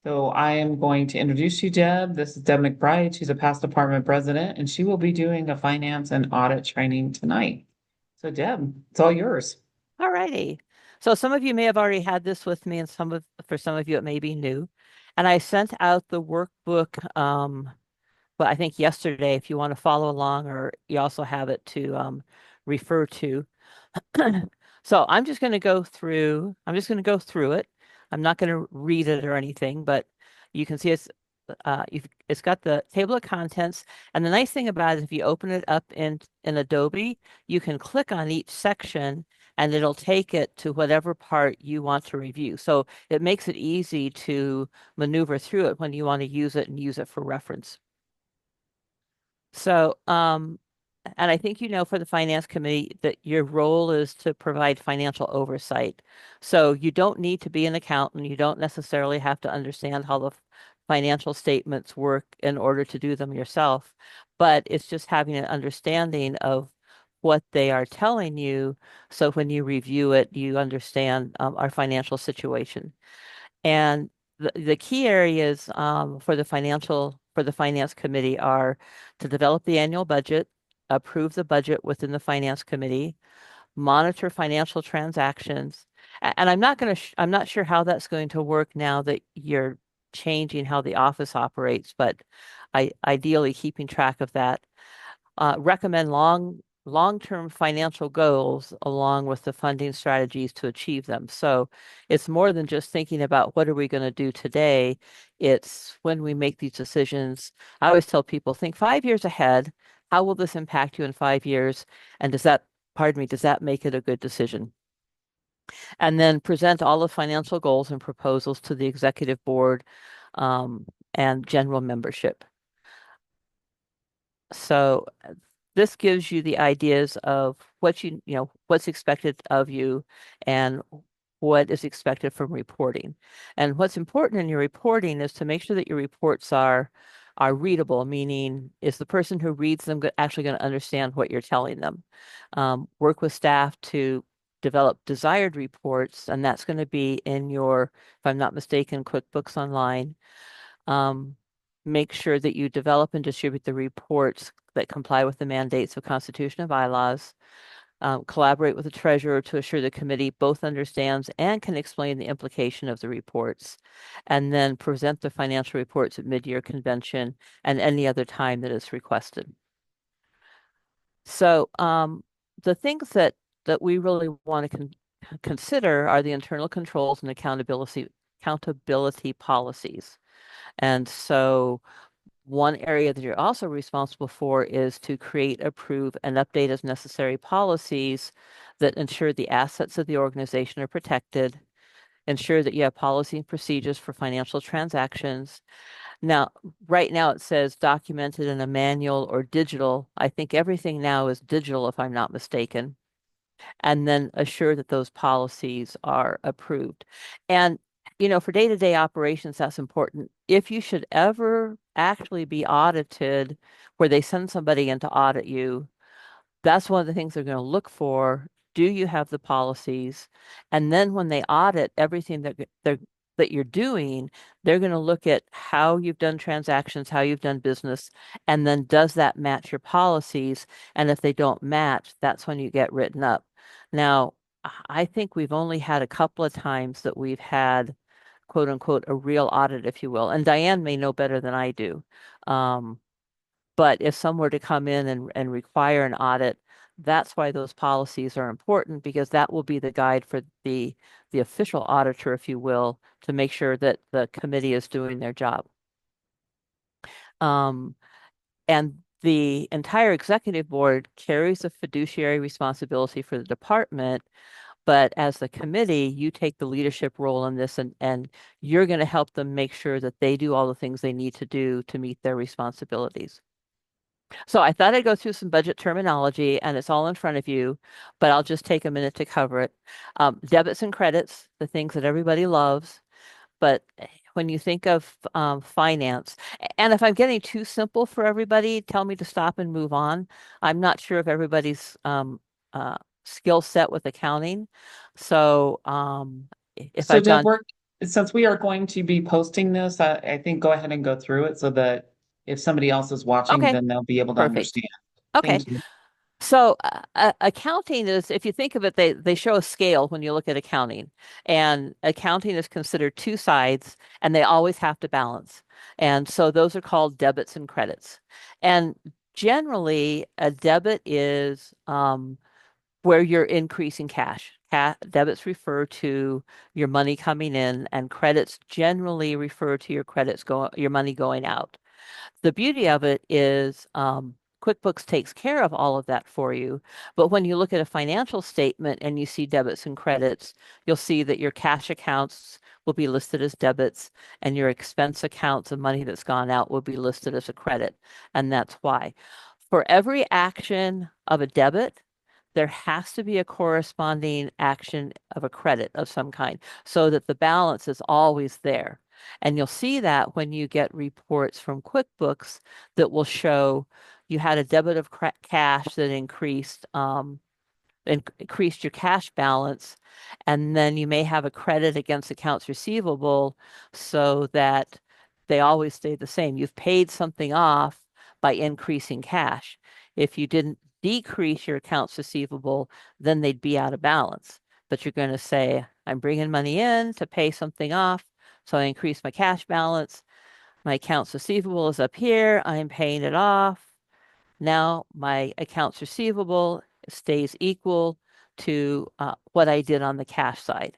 So I am going to introduce you, Deb. This is Deb McBride. She's a past department president, and she will be doing a finance and audit training tonight. So Deb, it's all yours. All righty. So some of you may have already had this with me, and for some of you it may be new. And I sent out the workbook, but I think yesterday, if you want to follow along, or you also have it to refer to. So I'm just going to go through it. I'm not going to read it or anything, but you can see it's got the table of contents. And the nice thing about it, if you open it up in Adobe, you can click on each section and it'll take it to whatever part you want to review. So it makes it easy to maneuver through it when you want to use it and use it for reference. So, and I think you know for the finance committee that your role is to provide financial oversight. So you don't need to be an accountant. You don't necessarily have to understand how the financial statements work in order to do them yourself, but it's just having an understanding of what they are telling you. So when you review it, you understand our financial situation. And the key areas for the finance committee are to develop the annual budget, approve the budget within the finance committee, monitor financial transactions. And I'm not sure how that's going to work now that you're changing how the office operates, but ideally keeping track of that. Recommend long-term financial goals along with the funding strategies to achieve them. So it's more than just thinking about what are we going to do today. It's when we make these decisions. I always tell people, think 5 years ahead. How will this impact you in 5 years? And does that make it a good decision? And then present all the financial goals and proposals to the executive board um, and general membership. So this gives you the ideas of what's expected of you and what is expected from reporting. And what's important in your reporting is to make sure that your reports are readable, meaning is the person who reads them actually going to understand what you're telling them? Work with staff to develop desired reports, and that's going to be in your, if I'm not mistaken, QuickBooks Online. Um, Make sure that you develop and distribute the reports that comply with the mandates of Constitution and bylaws. Collaborate with the treasurer to assure the committee both understands and can explain the implication of the reports, and then present the financial reports at mid-year convention and any other time that is requested. So the things that we really want to consider are the internal controls and accountability policies. And so one area that you're also responsible for is to create, approve, and update as necessary policies that ensure the assets of the organization are protected, ensure that you have policy and procedures for financial transactions. Now, right now it says documented in a manual or digital. I think everything now is digital, if I'm not mistaken, and then assure that those policies are approved. And, for day-to-day operations, that's important. If you should ever actually be audited, where they send somebody in to audit you, that's one of the things they're going to look for. Do you have the policies? And then when they audit everything that you're doing, they're going to look at how you've done transactions, how you've done business, and then does that match your policies? And if they don't match, that's when you get written up. Now, I think we've only had a couple of times that we've had quote unquote a real audit, if you will. And Diane may know better than I do. Um, but if some were to come in and require an audit, that's why those policies are important because that will be the guide for the official auditor, if you will, to make sure that the committee is doing their job. Um, and the entire executive board carries a fiduciary responsibility for the department, but as the committee, you take the leadership role in this and you're going to help them make sure that they do all the things they need to do to meet their responsibilities. So I thought I'd go through some budget terminology, and it's all in front of you, but I'll just take a minute to cover it. Debits and credits, the things that everybody loves, but when you think of finance, and if I'm getting too simple for everybody, tell me to stop and move on. I'm not sure of everybody's skill set with accounting. So if So I've Deb, gone, we're since we are going to be posting this, I think go ahead and go through it so that if somebody else is watching, Okay, then they'll be able to perfect. understand. Okay. Thank you. So accounting is, if you think of it, they show a scale when you look at accounting, and accounting is considered two sides, and they always have to balance. And so those are called debits and credits. And generally, a debit is where you're increasing cash. Debits refer to your money coming in, and credits generally refer to your money going out. The beauty of it is QuickBooks takes care of all of that for you. But when you look at a financial statement and you see debits and credits, you'll see that your cash accounts will be listed as debits and your expense accounts of money that's gone out will be listed as a credit. And that's why. For every action of a debit, there has to be a corresponding action of a credit of some kind so that the balance is always there. And you'll see that when you get reports from QuickBooks that will show you had a debit of cash that increased your cash balance, and then you may have a credit against accounts receivable so that they always stay the same. You've paid something off by increasing cash. If you didn't decrease your accounts receivable, then they'd be out of balance. But you're going to say, I'm bringing money in to pay something off, so I increase my cash balance. My accounts receivable is up here. I'm paying it off. Now my accounts receivable stays equal to what I did on the cash side.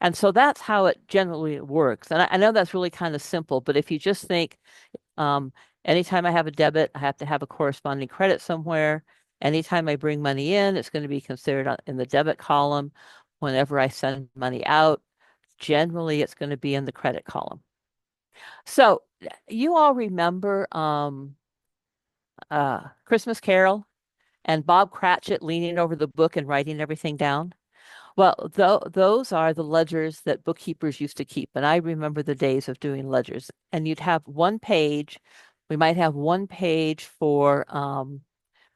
And so that's how it generally works. And I know that's really kind of simple, but if you just think, um, anytime I have a debit, I have to have a corresponding credit somewhere. Anytime I bring money in, it's going to be considered in the debit column. Whenever I send money out, generally it's going to be in the credit column. So you all remember Christmas Carol and Bob Cratchit leaning over the book and writing everything down? Well, those are the ledgers that bookkeepers used to keep. And I remember the days of doing ledgers. And you'd have one page, we might have one page for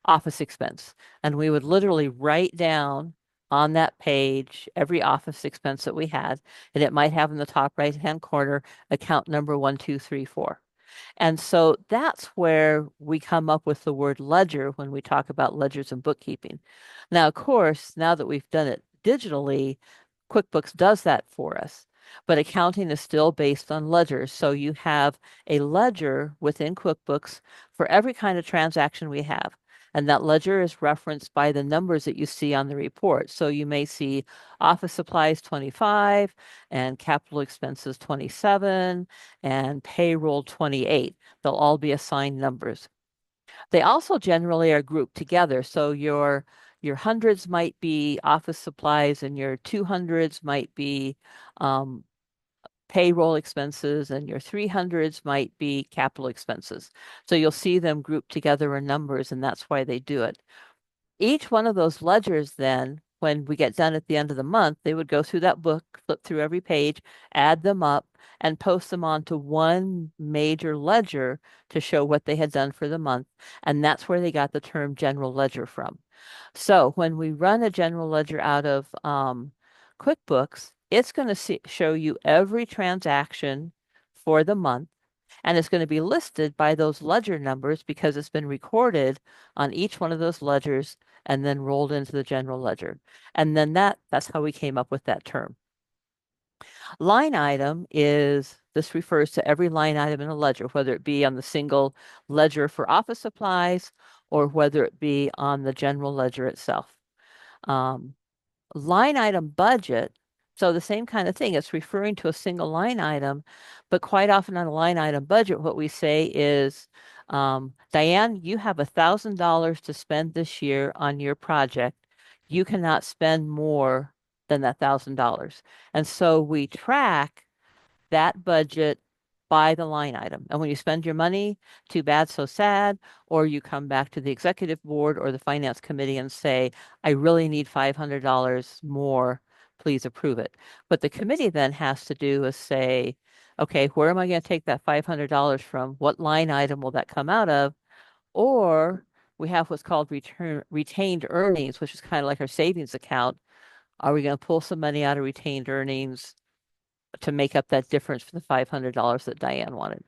office expense. And we would literally write down on that page every office expense that we had. And it might have in the top right-hand corner account number 1234. And so that's where we come up with the word ledger when we talk about ledgers and bookkeeping. Now, of course, now that we've done it digitally, QuickBooks does that for us. But accounting is still based on ledgers. So you have a ledger within QuickBooks for every kind of transaction we have. And that ledger is referenced by the numbers that you see on the report. So you may see office supplies 25 and capital expenses 27 and payroll 28. They'll all be assigned numbers. They also generally are grouped together. So your hundreds might be office supplies and your 200s might be um, payroll expenses and your 300s might be capital expenses. So you'll see them grouped together in numbers, and that's why they do it. Each one of those ledgers then, when we get done at the end of the month, they would go through that book, flip through every page, add them up, and post them onto one major ledger to show what they had done for the month. And that's where they got the term general ledger from. So when we run a general ledger out of QuickBooks, it's going to show you every transaction for the month. And it's going to be listed by those ledger numbers because it's been recorded on each one of those ledgers and then rolled into the general ledger. And then that's how we came up with that term. Line item this refers to every line item in a ledger, whether it be on the single ledger for office supplies or whether it be on the general ledger itself. Um, Line item budget. So the same kind of thing. It's referring to a single line item, but quite often on a line item budget, what we say is, Diane, you have $1,000 to spend this year on your project. You cannot spend more than that $1,000. And so we track that budget by the line item. And when you spend your money, too bad, so sad, or you come back to the executive board or the finance committee and say, I really need $500 more, please approve it. What the committee then has to do is say, okay, where am I going to take that $500 from? What line item will that come out of? Or we have what's called retained earnings, which is kind of like our savings account. Are we going to pull some money out of retained earnings to make up that difference for the $500 that Diane wanted.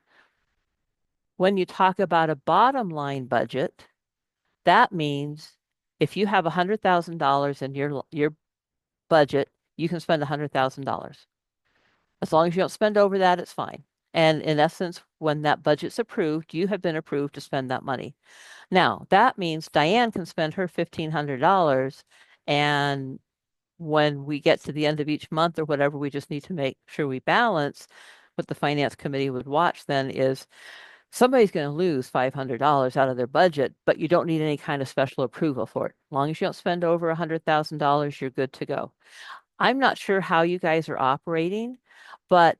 When you talk about a bottom line budget, that means if you have $100,000 in your budget, you can spend $100,000. As long as you don't spend over that, it's fine. And in essence, when that budget's approved, you have been approved to spend that money. Now, that means Diane can spend her $1,500, and when we get to the end of each month or whatever, we just need to make sure we balance. What the finance committee would watch then is somebody's going to lose $500 out of their budget, but you don't need any kind of special approval for it. As long as you don't spend over $100,000, you're good to go. I'm not sure how you guys are operating, but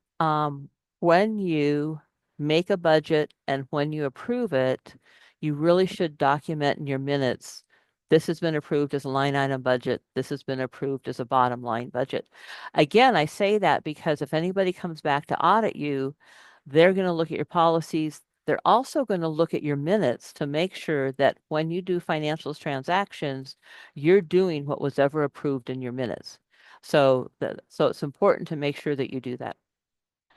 when you make a budget and when you approve it, you really should document in your minutes, this has been approved as a line item budget. This has been approved as a bottom line budget. Again, I say that because if anybody comes back to audit you, they're going to look at your policies. They're also going to look at your minutes to make sure that when you do financial transactions, you're doing what was ever approved in your minutes. So it's important to make sure that you do that.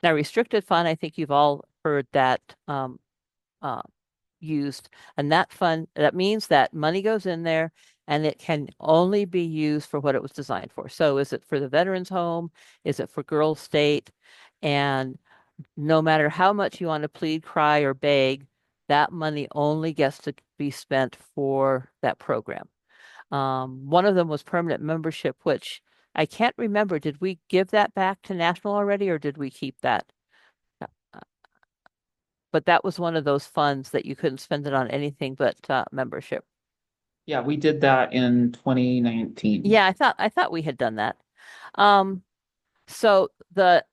Now, restricted fund, I think you've all heard that uh, used, and that means that money goes in there and it can only be used for what it was designed for. So is it for the veterans home? Is it for Girls State? And no matter how much you want to plead, cry, or beg, that money only gets to be spent for that program. One of them was permanent membership, which I can't remember. Did we give that back to National already, or did we keep that? But that was one of those funds that you couldn't spend it on anything but membership. Yeah, we did that in 2019. Yeah, I thought we had done that. Um, so the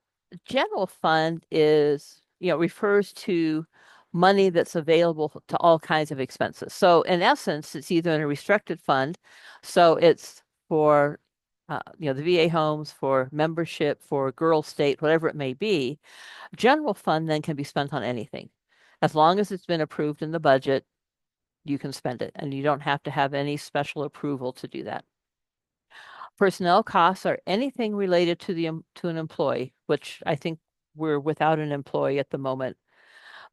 general fund is, refers to money that's available to all kinds of expenses. So in essence, it's either in a restricted fund, so it's for the VA homes, for membership, for Girl State, whatever it may be. General fund then can be spent on anything. As long as it's been approved in the budget, you can spend it, and you don't have to have any special approval to do that. Personnel costs are anything related to an employee, which I think we're without an employee at the moment.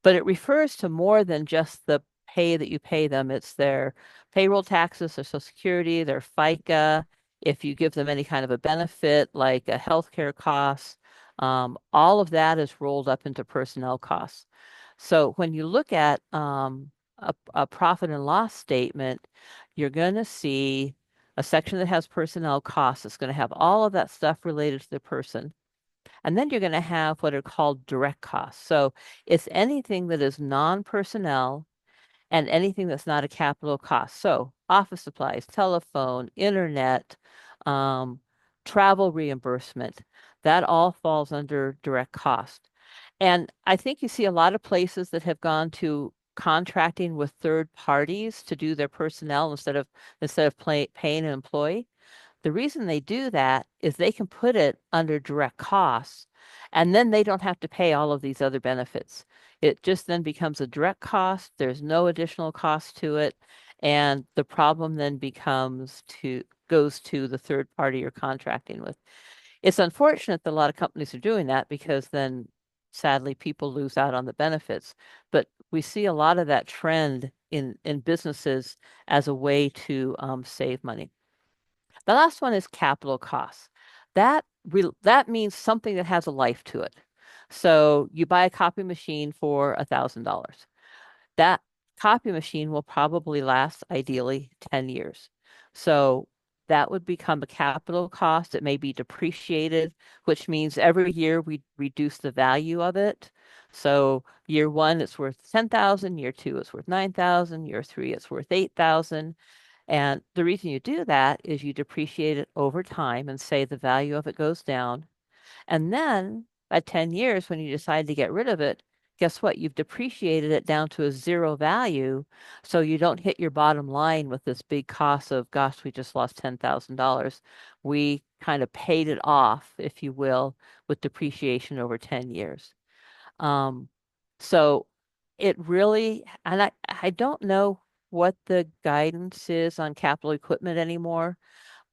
But it refers to more than just the pay that you pay them. It's their payroll taxes, their Social Security, their FICA, if you give them any kind of a benefit like a healthcare cost, all of that is rolled up into personnel costs. So when you look at a profit and loss statement, you're going to see a section that has personnel costs. It's going to have all of that stuff related to the person. And then you're going to have what are called direct costs. So it's anything that is non-personnel and anything that's not a capital cost. So office supplies, telephone, internet, um, travel reimbursement, that all falls under direct cost. And I think you see a lot of places that have gone to contracting with third parties to do their personnel instead of paying an employee. The reason they do that is they can put it under direct costs, and then they don't have to pay all of these other benefits. It just then becomes a direct cost. There's no additional cost to it. And the problem then goes to the third party you're contracting with. It's unfortunate that a lot of companies are doing that because then sadly people lose out on the benefits. But we see a lot of that trend in businesses as a way to save money. The last one is capital costs. That means something that has a life to it. So you buy a copy machine for $1,000. That copy machine will probably last ideally 10 years. So that would become a capital cost. It may be depreciated, which means every year we reduce the value of it. So year one, it's worth 10,000. Year two, it's worth 9,000. Year three, it's worth 8,000. And the reason you do that is you depreciate it over time and say the value of it goes down. And then at 10 years, when you decide to get rid of it, guess what? You've depreciated it down to a zero value. So you don't hit your bottom line with this big cost of, gosh, we just lost $10,000. We kind of paid it off, if you will, with depreciation over 10 years. So it really, and I don't know what the guidance is on capital equipment anymore,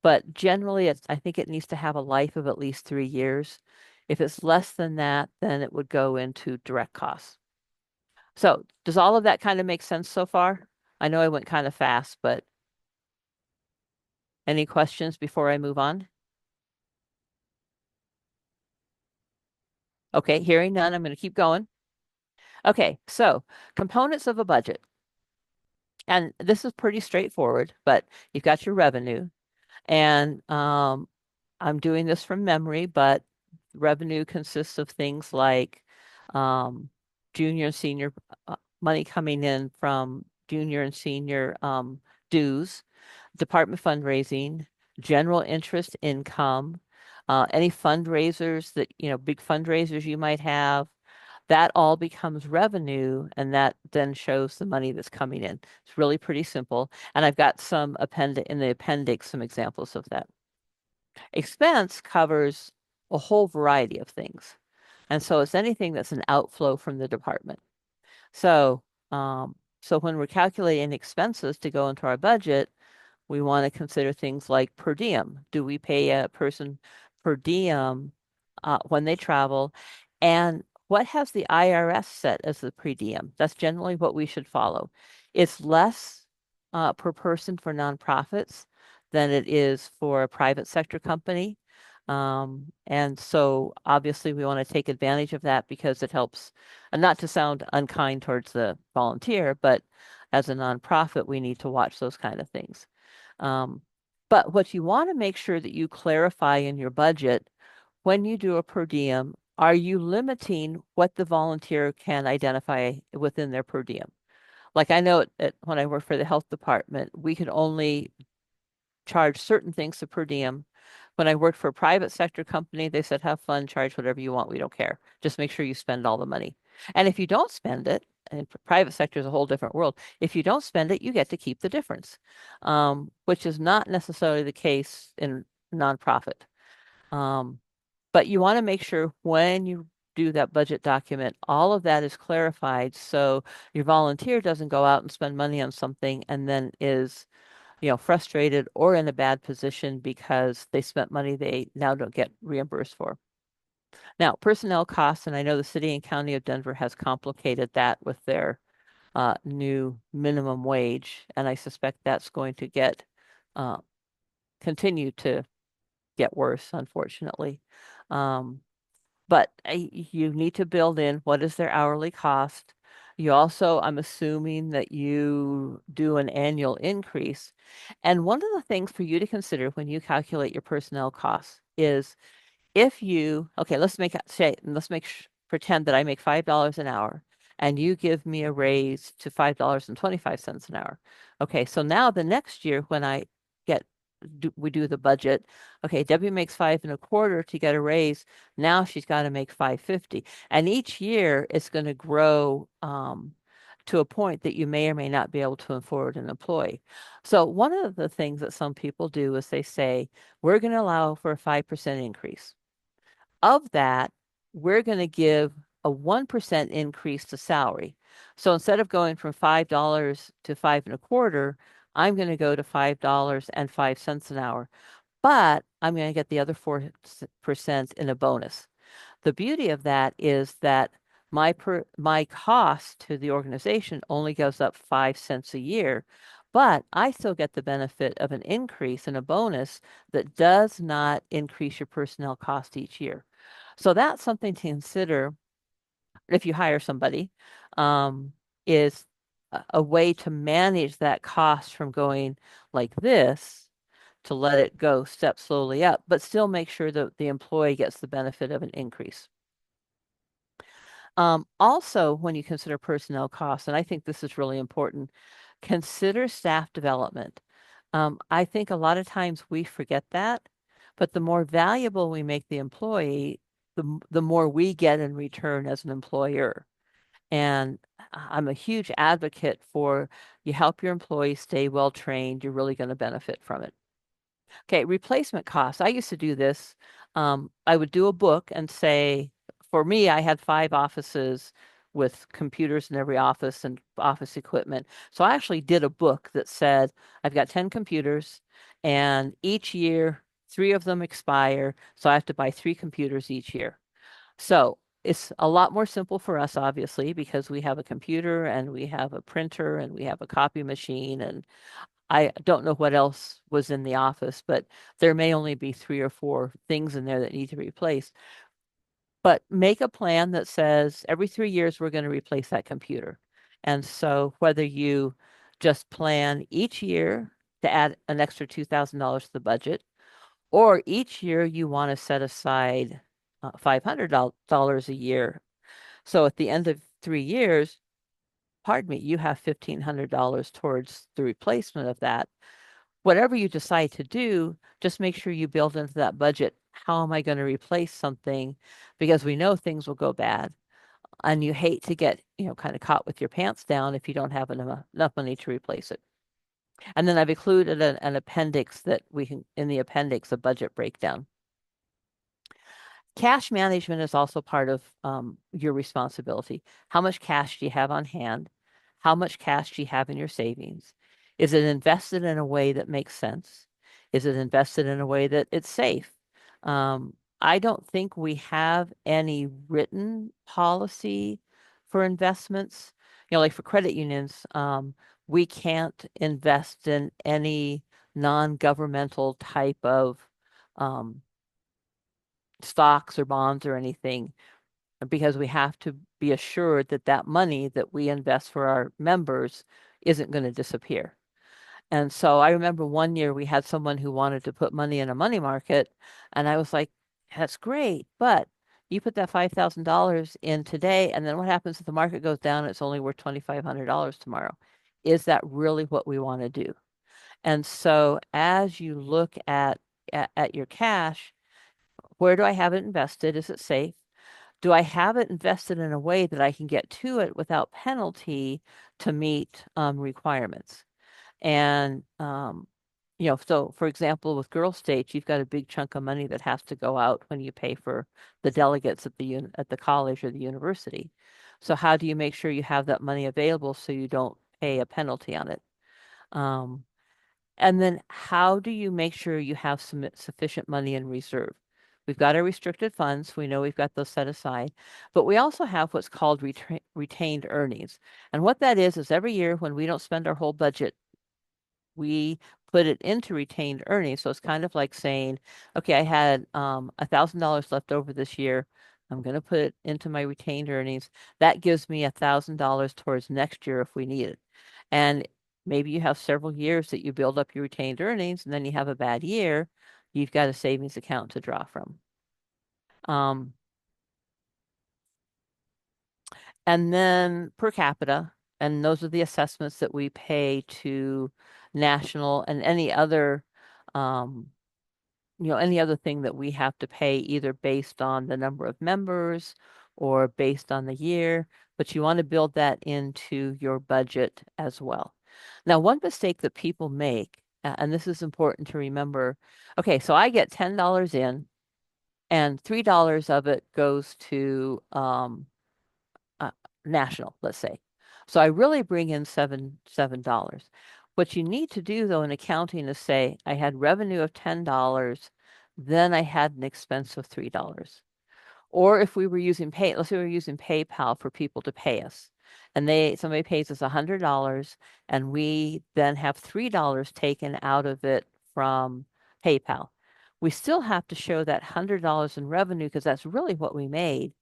but generally I think it needs to have a life of at least 3 years. If it's less than that, then it would go into direct costs. So does all of that kind of make sense so far? I know I went kind of fast, but any questions before I move on? Okay, hearing none, I'm going to keep going. Okay, so components of a budget. And this is pretty straightforward, but you've got your revenue. And I'm doing this from memory, but revenue consists of things like um, junior and senior money coming in from junior and senior dues, department fundraising, general interest income, any fundraisers that, big fundraisers you might have, that all becomes revenue, and that then shows the money that's coming in. It's really pretty simple. And I've got some in the appendix, some examples of that. Expense covers a whole variety of things. And so it's anything that's an outflow from the department. So, so when we're calculating expenses to go into our budget, we want to consider things like per diem. Do we pay a person per diem when they travel? And what has the IRS set as the per diem? That's generally what we should follow. It's less per person for nonprofits than it is for a private sector company. And so obviously we want to take advantage of that because it helps, and not to sound unkind towards the volunteer, but as a nonprofit, we need to watch those kind of things. Um, but what you want to make sure that you clarify in your budget when you do a per diem, are you limiting what the volunteer can identify within their per diem? Like I know when I worked for the health department, we could only charge certain things to per diem. When I worked for a private sector company, they said, have fun, charge whatever you want. We don't care. Just make sure you spend all the money. And if you don't spend it, and private sector is a whole different world. If you don't spend it, you get to keep the difference, which is not necessarily the case in nonprofit. Um, but you want to make sure when you do that budget document, all of that is clarified so your volunteer doesn't go out and spend money on something and then is frustrated or in a bad position because they spent money they now don't get reimbursed for. Now, personnel costs, and I know the city and county of Denver has complicated that with their new minimum wage, and I suspect that's going to uh, continue to get worse, unfortunately. Um, but you need to build in what is their hourly cost. You also, I'm assuming that you do an annual increase. And one of the things for you to consider when you calculate your personnel costs is if you, okay, pretend that I make $5 an hour and you give me a raise to $5.25 an hour. Okay, so now the next year when get we do the budget. Okay, Debbie makes 5.25 to get a raise. Now she's got to make 5.50, and each year it's going to grow to a point that you may or may not be able to afford an employee. So one of the things that some people do is they say we're going to allow for a 5% increase. Of that, we're going to give a 1% increase to salary. So instead of going from $5 to 5.25, I'm going to go to $5.05 an hour, but I'm going to get the other 4% in a bonus. The beauty of that is that my cost to the organization only goes up 5 cents a year, but I still get the benefit of an increase in a bonus that does not increase your personnel cost each year. So that's something to consider if you hire somebody, is a way to manage that cost from going like this to let it go step slowly up, but still make sure that the employee gets the benefit of an increase. Also, when you consider personnel costs, and I think this is really important, consider staff development. I think a lot of times we forget that, but the more valuable we make the employee, the more we get in return as an employer. And I'm a huge advocate for you help your employees stay well trained, you're really going to benefit from it. Okay, replacement costs. I used to do this. I would do a book and say, for me, I had 5 offices with computers in every office and office equipment. So I actually did a book that said, I've got 10 computers, and each year, 3 of them expire. So I have to buy 3 computers each year. So it's a lot more simple for us, obviously, because we have a computer and we have a printer and we have a copy machine. And I don't know what else was in the office, but there may only be 3 or 4 things in there that need to be replaced. But make a plan that says every 3 years we're going to replace that computer. And so whether you just plan each year to add an extra $2,000 to the budget, or each year you want to set aside $500 a year. So at the end of 3 years, pardon me, you have $1,500 towards the replacement of that. Whatever you decide to do, just make sure you build into that budget. How am I going to replace something? Because we know things will go bad. And you hate to get, kind of caught with your pants down if you don't have enough money to replace it. And then I've included an appendix that we can, in the appendix, a budget breakdown. Cash management is also part of your responsibility. How much cash do you have on hand? How much cash do you have in your savings? Is it invested in a way that makes sense? Is it invested in a way that it's safe? I don't think we have any written policy for investments. Like for credit unions, we can't invest in any non-governmental type of um, stocks or bonds or anything because we have to be assured that that money that we invest for our members isn't going to disappear. And so I remember one year we had someone who wanted to put money in a money market, and I was like, that's great, but you put that $5,000 in today, and then what happens if the market goes down? It's only worth $2,500 tomorrow. Is that really what we want to do? And so as you look at your cash, where do I have it invested? Is it safe? Do I have it invested in a way that I can get to it without penalty to meet requirements? And so for example, with Girl State, you've got a big chunk of money that has to go out when you pay for the delegates at the college or the university. So how do you make sure you have that money available so you don't pay a penalty on it? Um, and then how do you make sure you have some sufficient money in reserve? We've got our restricted funds. We know we've got those set aside, but we also have what's called retained earnings. And what that is every year when we don't spend our whole budget, we put it into retained earnings. So it's kind of like saying, okay, I had $1,000 left over this year. I'm going to put it into my retained earnings. That gives me $1,000 towards next year if we need it. And maybe you have several years that you build up your retained earnings and then you have a bad year, you've got a savings account to draw from. Um, and then per capita, and those are the assessments that we pay to national and any other um, any other thing that we have to pay either based on the number of members or based on the year, but you want to build that into your budget as well. Now, one mistake that people make, and this is important to remember, okay, so I get $10 in and $3 of it goes to uh, national, let's say. So I really bring in $7. What you need to do though in accounting is say I had revenue of $10, then I had an expense of $3. Or if we were using let's say we were using PayPal for people to pay us, and somebody pays us $100, and we then have $3 taken out of it from PayPal. We still have to show that $100 in revenue because that's really what we made.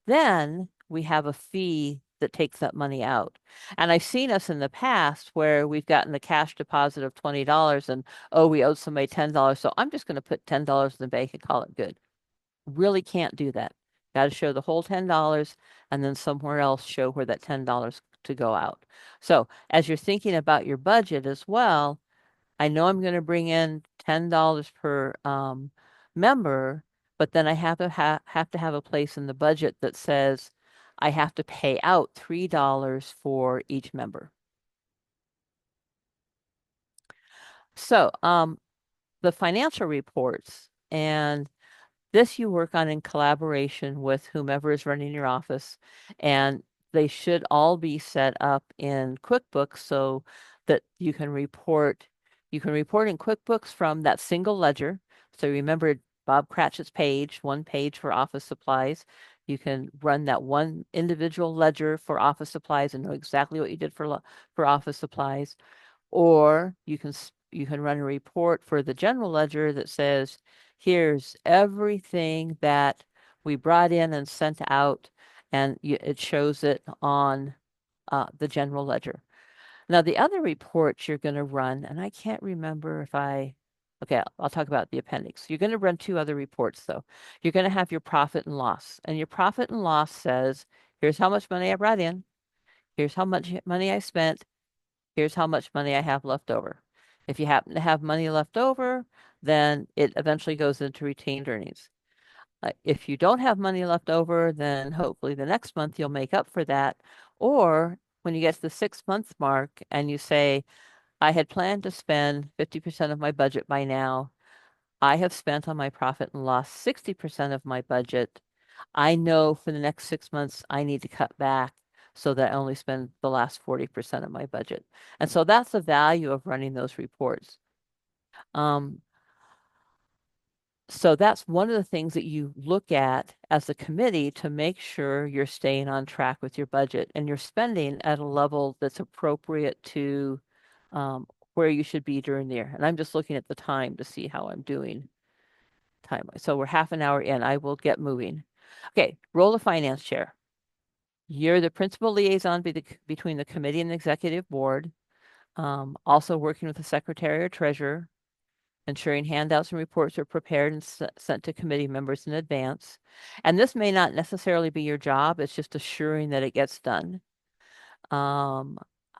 Then we have a fee that takes that money out. And I've seen us in the past where we've gotten a cash deposit of $20 and, oh, we owed somebody $10. So I'm just going to put $10 in the bank and call it good. Really can't do that. Got to show the whole $10 and then somewhere else show where that $10 to go out. So as you're thinking about your budget as well, I know I'm going to bring in $10 per member, but then I have to have a place in the budget that says I have to pay out $3 for each member. So the financial reports, and this you work on in collaboration with whomever is running your office, and they should all be set up in QuickBooks so that you can report. You can report in QuickBooks from that single ledger. So remember Bob Cratchit's page, one page for office supplies. You can run that one individual ledger for office supplies and know exactly what you did for office supplies, or you can run a report for the general ledger that says, here's everything that we brought in and sent out, and it shows it on the general ledger. Now, the other reports you're going to run, and I can't remember if okay, I'll talk about the appendix. You're going to run two other reports, though. You're going to have your profit and loss, and your profit and loss says, here's how much money I brought in, here's how much money I spent, here's how much money I have left over. If you happen to have money left over, then it eventually goes into retained earnings. If you don't have money left over, then hopefully the next month you'll make up for that. Or when you get to the 6 month mark and you say, I had planned to spend 50% of my budget by now. I have spent on my profit and loss 60% of my budget. I know for the next 6 months I need to cut back so that I only spend the last 40% of my budget. And so that's the value of running those reports. Um, so that's one of the things that you look at as a committee to make sure you're staying on track with your budget and you're spending at a level that's appropriate to where you should be during the year. And I'm just looking at the time to see how I'm doing time. So we're half an hour in. I will get moving. Okay, role of finance chair. You're the principal liaison between the committee and the executive board. Also working with the secretary or treasurer, ensuring handouts and reports are prepared and sent to committee members in advance. And this may not necessarily be your job, it's just assuring that it gets done.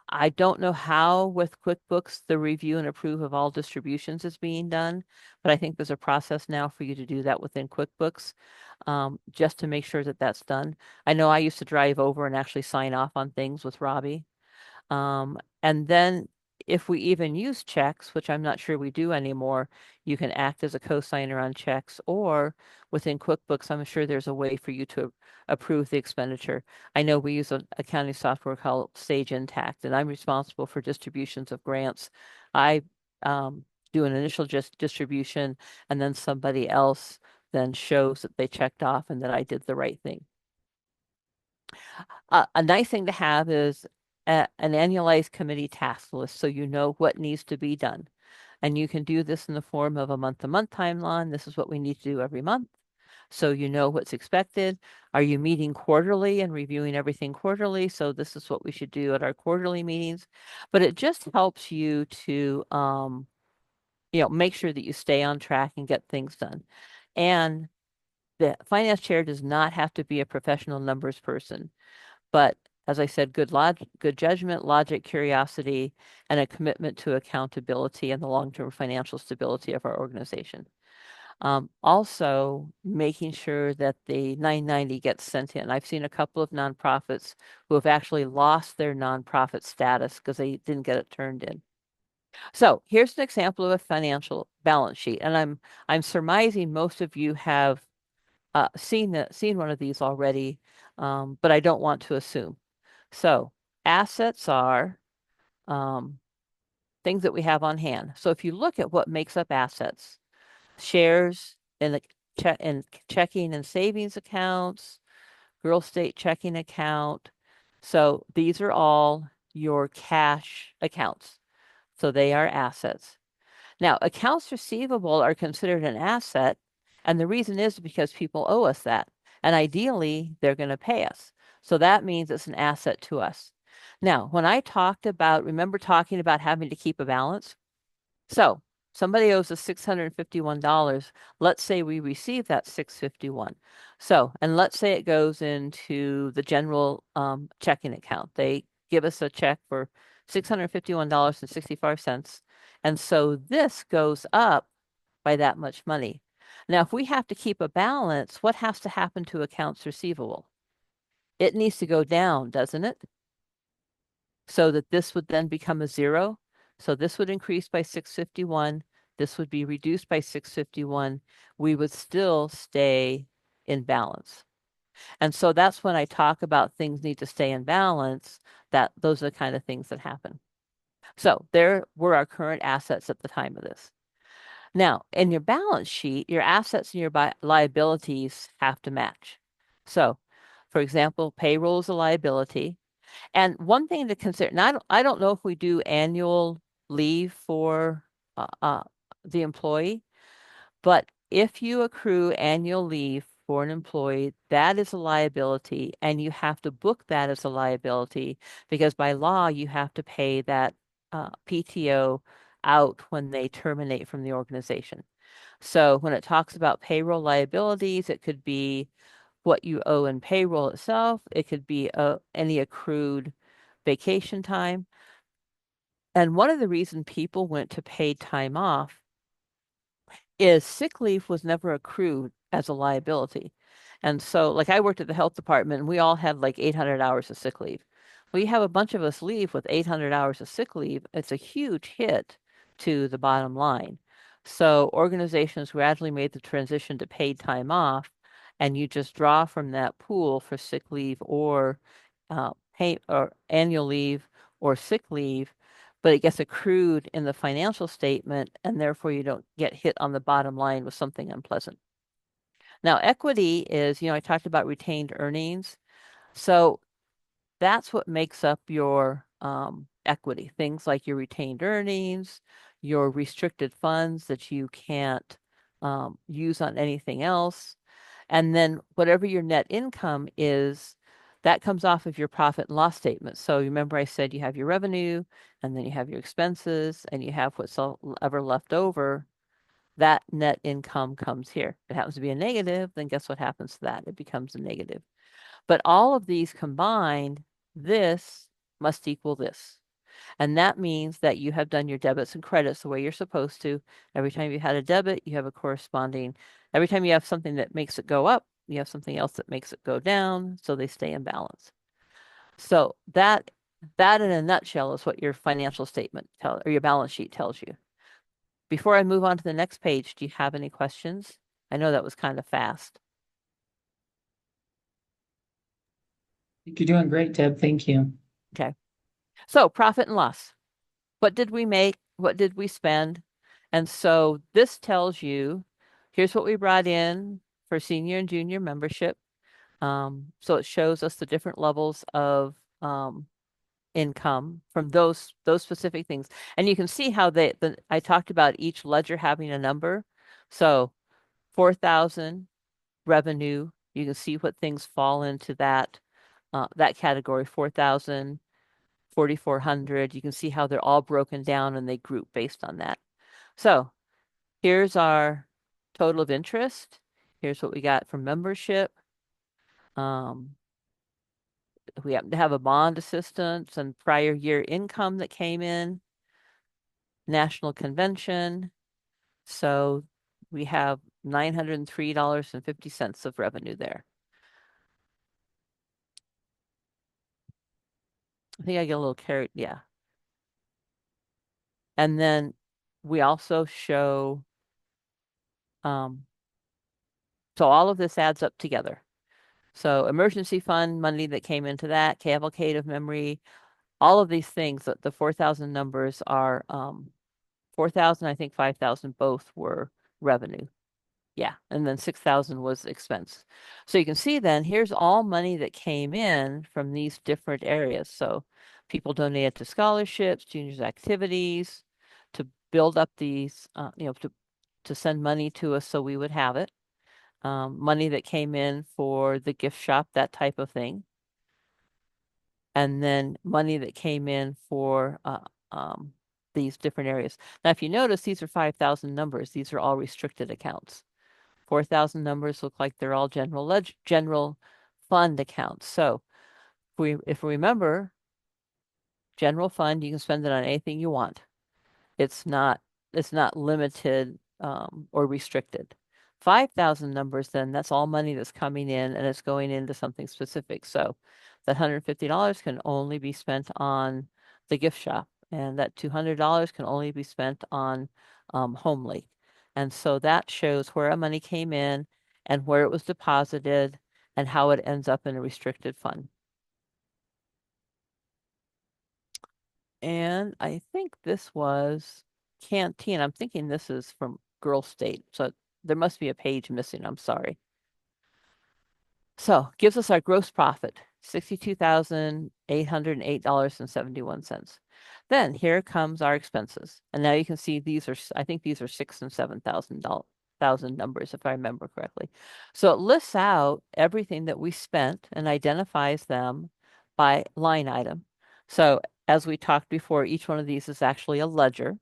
I don't know how with QuickBooks the review and approve of all distributions is being done, but I think there's a process now for you to do that within QuickBooks, just to make sure that that's done. I know I used to drive over and actually sign off on things with Robbie. And then if we even use checks, which I'm not sure we do anymore, you can act as a co-signer on checks, or within QuickBooks, I'm sure there's a way for you to approve the expenditure. I know we use an accounting software called Sage Intact, and I'm responsible for distributions of grants. I do an initial distribution, and then somebody else then shows that they checked off and that I did the right thing. A nice thing to have is an annualized committee task list so you know what needs to be done. And you can do this in the form of a month-to-month timeline. This is what we need to do every month. So you know what's expected. Are you meeting quarterly and reviewing everything quarterly? So this is what we should do at our quarterly meetings. But it just helps you to make sure that you stay on track and get things done. And the finance chair does not have to be a professional numbers person. But as I said, good judgment, logic, curiosity, and a commitment to accountability and the long-term financial stability of our organization. Also, making sure that the 990 gets sent in. I've seen a couple of nonprofits who have actually lost their nonprofit status because they didn't get it turned in. So here's an example of a financial balance sheet, and I'm surmising most of you have seen one of these already, but I don't want to assume. So assets are things that we have on hand. So if you look at what makes up assets, shares in the checking and savings accounts, girl state checking account. So these are all your cash accounts. So they are assets. Now, accounts receivable are considered an asset, and the reason is because people owe us that. And ideally, they're going to pay us. So that means it's an asset to us. Now, when I remember talking about having to keep a balance? So somebody owes us $651. Let's say we receive that $651. So, and let's say it goes into the general checking account. They give us a check for $651.65. And so this goes up by that much money. Now, if we have to keep a balance, what has to happen to accounts receivable? It needs to go down, doesn't it? So that this would then become a zero. So this would increase by 651. This would be reduced by 651. We would still stay in balance. And so that's when I talk about things need to stay in balance, that those are the kind of things that happen. So there were our current assets at the time of this. Now, in your balance sheet, your assets and your liabilities have to match. So, for example, payroll is a liability. And one thing to consider, and I don't know if we do annual leave for uh, uh, the employee, but if you accrue annual leave for an employee, that is a liability, and you have to book that as a liability because by law you have to pay that PTO out when they terminate from the organization. So when it talks about payroll liabilities, it could be what you owe in payroll itself. It could be any accrued vacation time. And one of the reasons people went to paid time off is sick leave was never accrued as a liability. And so, like, I worked at the health department and we all had like 800 hours of sick leave. Well, you have a bunch of us leave with 800 hours of sick leave. It's a huge hit to the bottom line. So, organizations gradually made the transition to paid time off, and you just draw from that pool for sick leave or pay or annual leave or sick leave, but it gets accrued in the financial statement, and therefore you don't get hit on the bottom line with something unpleasant. Now, equity is, I talked about retained earnings. So that's what makes up your equity. Things like your retained earnings, your restricted funds that you can't use on anything else. And then whatever your net income is, that comes off of your profit and loss statement. So remember I said you have your revenue and then you have your expenses and you have what's ever left over. That net income comes here. If it happens to be a negative, then guess what happens to that? It becomes a negative. But all of these combined, this must equal this. And that means that you have done your debits and credits the way you're supposed to. Every time you had a debit, you have a corresponding, every time you have something that makes it go up, you have something else that makes it go down, so they stay in balance. So that in a nutshell is what your financial statement or your balance sheet tells you. Before I move on to the next page, do you have any questions? I know that was kind of fast. You're doing great, Deb. Thank you. Okay. So profit and loss. What did we make? What did we spend? And so this tells you, here's what we brought in for senior and junior membership. So it shows us the different levels of income from those specific things. And you can see how I talked about each ledger having a number. So 4,000 revenue, you can see what things fall into that category, 4,000, 4,400. You can see how they're all broken down and they group based on that. So here's our total of interest. Here's what we got from membership. Um, we happen to have a bond assistance and prior year income that came in, national convention. So we have $903.50 of revenue there. I think I get a little carried, yeah. And then we also show, so all of this adds up together. So emergency fund money that came into that, cavalcade of memory, all of these things, the 4,000 numbers are 4,000, I think 5,000 both were revenue. Yeah, and then 6,000 was expense. So you can see then here's all money that came in from these different areas. So people donated to scholarships, juniors activities, to build up these, to send money to us so we would have it. Money that came in for the gift shop, that type of thing. And then money that came in for these different areas. Now, if you notice, these are 5,000 numbers. These are all restricted accounts. 4,000 numbers look like they're all general fund accounts. So if we remember, general fund, you can spend it on anything you want. It's not limited or restricted. 5,000 numbers, then that's all money that's coming in and it's going into something specific. So that $150 can only be spent on the gift shop, and that $200 can only be spent on Homely. And so that shows where our money came in and where it was deposited and how it ends up in a restricted fund. And I think this was Canteen. I'm thinking this is from Girl State. So there must be a page missing. I'm sorry. So gives us our gross profit, $62,808.71. Then here comes our expenses. And now you can see these are, I think these are $6,000 and $7,000 numbers, if I remember correctly. So it lists out everything that we spent and identifies them by line item. So as we talked before, each one of these is actually a ledger.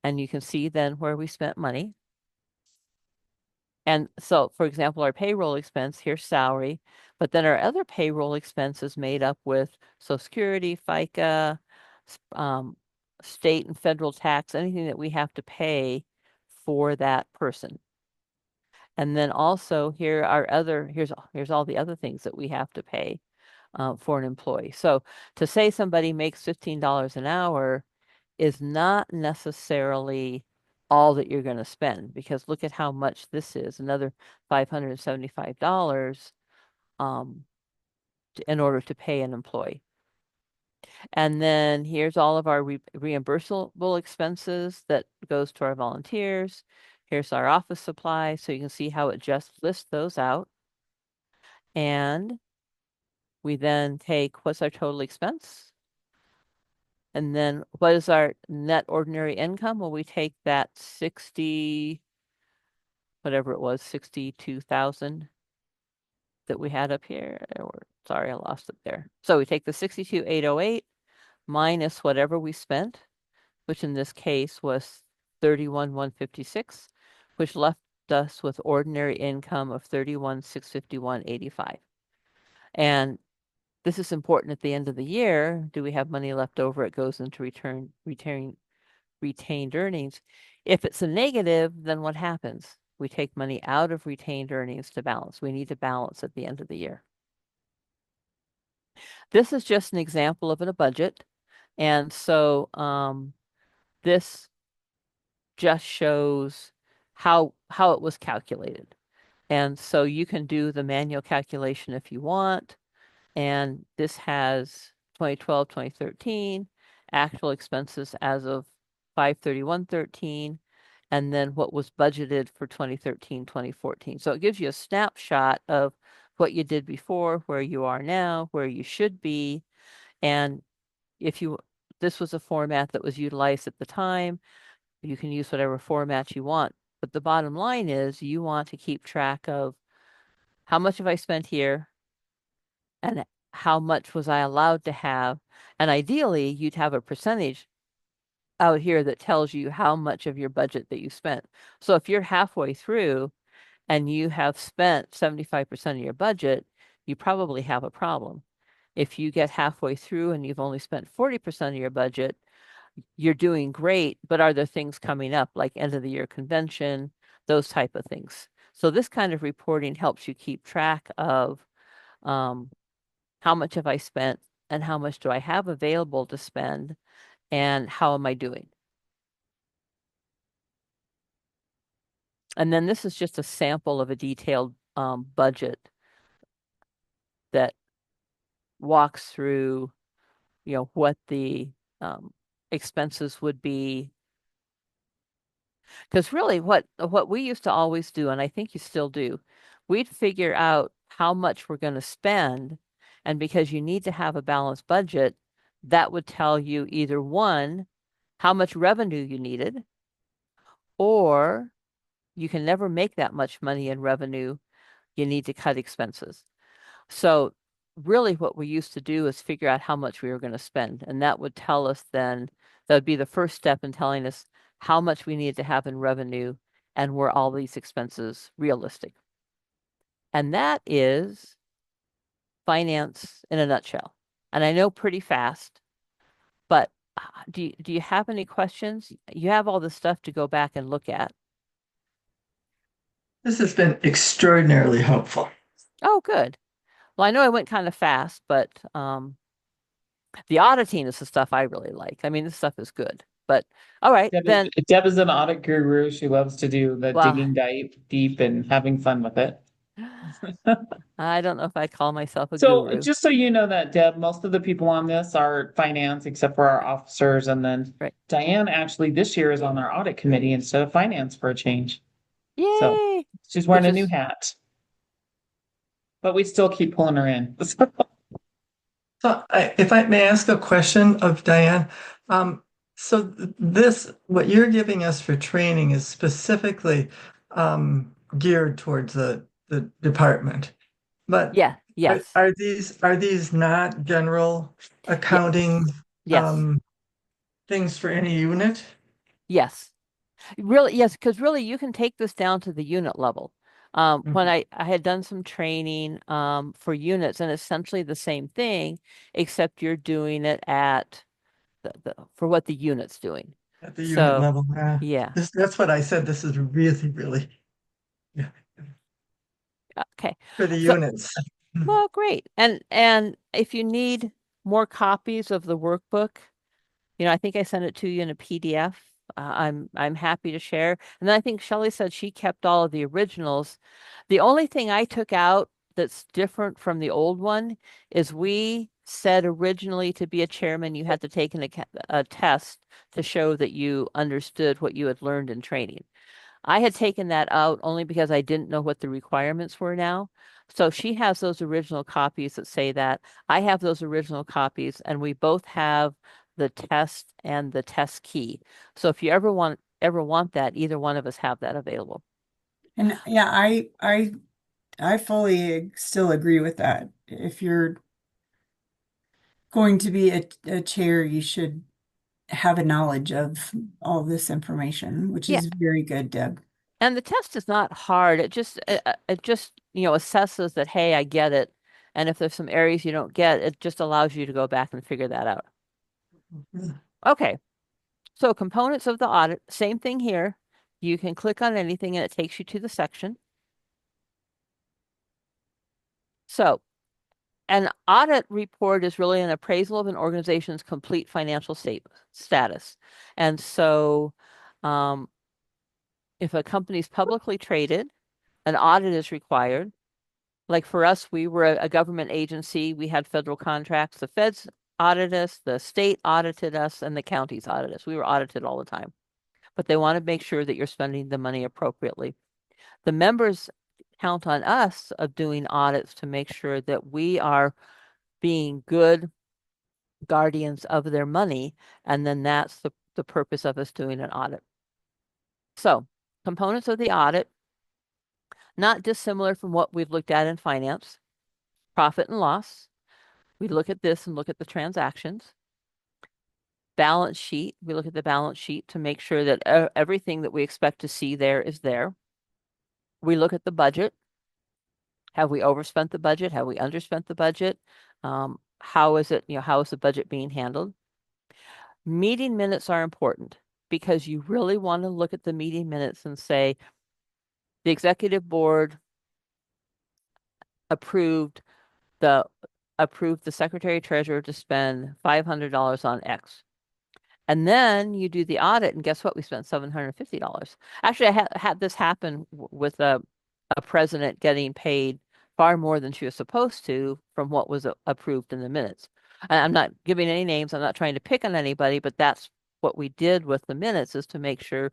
And you can see then where we spent money. And so, for example, our payroll expense, here's salary, but then our other payroll expense is made up with Social Security, FICA, state and federal tax, anything that we have to pay for that person. And then also here are here's all the other things that we have to pay for an employee. So to say somebody makes $15 an hour is not necessarily all that you're going to spend, because look at how much this is, another $575 in order to pay an employee. And then here's all of our reimbursable expenses that goes to our volunteers. Here's our office supplies, so you can see how it just lists those out. And we then take what's our total expense? And then what is our net ordinary income? Well, we take that 60, whatever it was, 62,000 that we had up here. Or, sorry, I lost it there. So we take the 62,808 minus whatever we spent, which in this case was 31,156, which left us with ordinary income of 31,651.85. And this is important at the end of the year. Do we have money left over? It goes into retained earnings. If it's a negative, then what happens? We take money out of retained earnings to balance. We need to balance at the end of the year. This is just an example of a budget. And so this just shows how it was calculated. And so you can do the manual calculation if you want. And this has 2012, 2013, actual expenses as of 5/31/13, and then what was budgeted for 2013, 2014. So it gives you a snapshot of what you did before, where you are now, where you should be. And if this was a format that was utilized at the time, you can use whatever format you want. But the bottom line is you want to keep track of how much have I spent here and how much was I allowed to have. And ideally, you'd have a percentage out here that tells you how much of your budget that you spent. So if you're halfway through and you have spent 75% of your budget, you probably have a problem. If you get halfway through and you've only spent 40% of your budget, you're doing great, but are there things coming up like end of the year convention, those type of things? So this kind of reporting helps you keep track of how much have I spent and how much do I have available to spend and how am I doing? And then this is just a sample of a detailed budget that walks through, what the expenses would be. Because really what we used to always do, and I think you still do, we'd figure out how much we're going to spend. And because you need to have a balanced budget, that would tell you either one, how much revenue you needed, or you can never make that much money in revenue. You need to cut expenses. So really what we used to do is figure out how much we were going to spend. And that would tell us then, that would be the first step in telling us how much we needed to have in revenue and were all these expenses realistic. And that is finance in a nutshell. And I know pretty fast, but do you have any questions? You have all this stuff to go back and look at. This has been extraordinarily helpful. Oh, good. Well, I know I went kind of fast, but the auditing is the stuff I really like. I mean, this stuff is good. But all right, then. Deb is an audit guru. She loves to do the Well, digging deep and having fun with it. I don't know if I call myself a So guru. just so you know that, Deb, most of the people on this are finance, except for our officers. And then Right. Diane actually this year is on our audit committee instead of finance for a change. So Yay! she's wearing Which a new is hat. but we still keep pulling her in. So if I may ask a question of Diane, so this, what you're giving us for training is specifically geared towards the department. But Yeah, yes. are these not general Yeah, accounting yes. um, things for any unit? Yes. Really, yes, because really you can take this down to the unit level. When Mhm. I had done some training for units and essentially the same thing, except you're doing it at for what the unit's doing. At the unit So level? yeah. That's what I said. This is really, really, yeah, Okay. for the So units. well, great. And if you need more copies of the workbook, I think I sent it to you in a PDF. I'm happy to share. And then I think Shelley said she kept all of the originals. The only thing I took out that's different from the old one is we said originally to be a chairman, you had to take a test to show that you understood what you had learned in training. I had taken that out only because I didn't know what the requirements were now. So she has those original copies that say that. I have those original copies, and we both have the test and the test key. So if you ever want that, either one of us have that available. And yeah, I fully still agree with that. If you're going to be a chair, you should have a knowledge of all this information, which Yeah, is very good, Deb. and the test is not hard. It just assesses that, hey, I get it. And if there's some areas you don't get, it just allows you to go back and figure that out. Okay. So components of the audit, same thing here. You can click on anything and it takes you to the section. So an audit report is really an appraisal of an organization's complete financial status. And so if a company's publicly traded, an audit is required. Like for us, we were a government agency. We had federal contracts. The feds audited us, the state audited us, and the counties audited us. We were audited all the time. But they want to make sure that you're spending the money appropriately. The members count on us of doing audits to make sure that we are being good guardians of their money, and then that's the purpose of us doing an audit. So components of the audit, not dissimilar from what we've looked at in finance, profit and loss. We look at this and look at the transactions. Balance sheet, we look at the balance sheet to make sure that everything that we expect to see there is there. We look at the budget. Have we overspent the budget? Have we underspent the budget? How is it, how is the budget being handled? Meeting minutes are important because you really want to look at the meeting minutes and say, the executive board approved the secretary treasurer to spend $500 on X. And then you do the audit, and guess what? We spent $750. Actually, I had this happen with a president getting paid far more than she was supposed to from what was approved in the minutes. And I'm not giving any names. I'm not trying to pick on anybody, but that's what we did with the minutes is to make sure,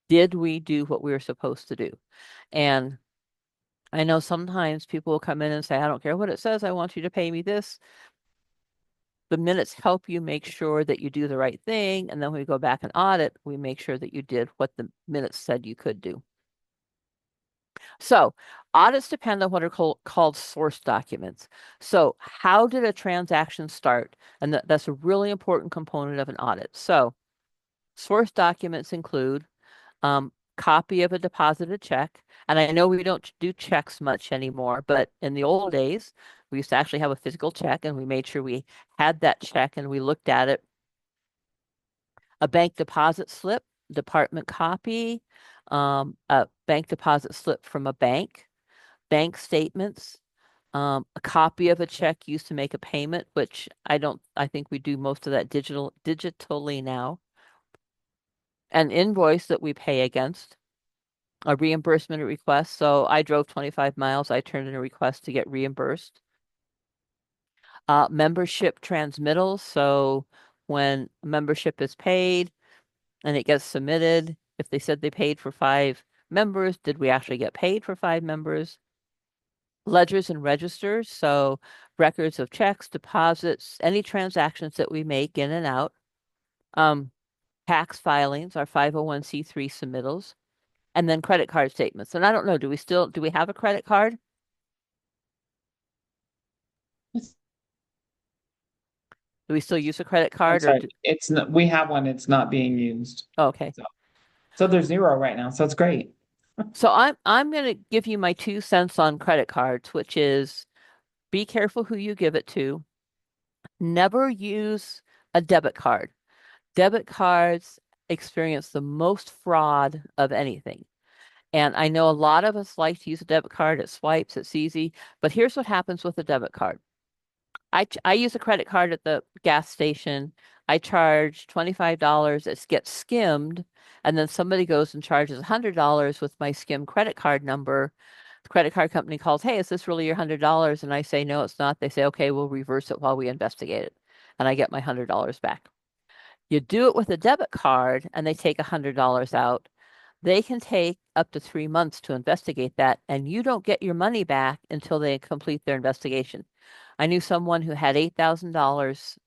did we do what we were supposed to do? And I know sometimes people will come in and say, I don't care what it says. I want you to pay me this. The minutes help you make sure that you do the right thing. And then when we go back and audit, we make sure that you did what the minutes said you could do. So audits depend on what are called source documents. So how did a transaction start? And that's a really important component of an audit. So source documents include copy of a deposited check. And I know we don't do checks much anymore, but in the old days, we used to actually have a physical check and we made sure we had that check and we looked at it. A bank deposit slip, department copy, a bank deposit slip from a bank statements, a copy of a check used to make a payment, which I think we do most of that digitally now. An invoice that we pay against, a reimbursement request. So I drove 25 miles. I turned in a request to get reimbursed. Membership transmittals. So when membership is paid and it gets submitted, if they said they paid for 5 members, did we actually get paid for 5 members? ledgers and registers, so records of checks, deposits, any transactions that we make in and out, tax filings, our 501c3 submittals, and then credit card statements. And I don't know, do we have a credit card? Do we still use a credit I'm card or sorry, it's not, we have one, it's not being used. okay. So there's 0 right now, so it's great. So I'm going to give you my 2 cents on credit cards, which is be careful who you give it to. Never use a debit card. Debit cards experience the most fraud of anything. And I know a lot of us like to use a debit card. It swipes, it's easy. But here's what happens with a debit card. I use a credit card at the gas station. I charge $25. It gets skimmed. And then somebody goes and charges $100 with my skim credit card number. The credit card company calls, hey, is this really your $100? And I say, no, it's not. They say, okay, we'll reverse it while we investigate it. And I get my $100 back. You do it with a debit card and they take $100 out. They can take up to 3 months to investigate that, and you don't get your money back until they complete their investigation. I knew someone who had $8,000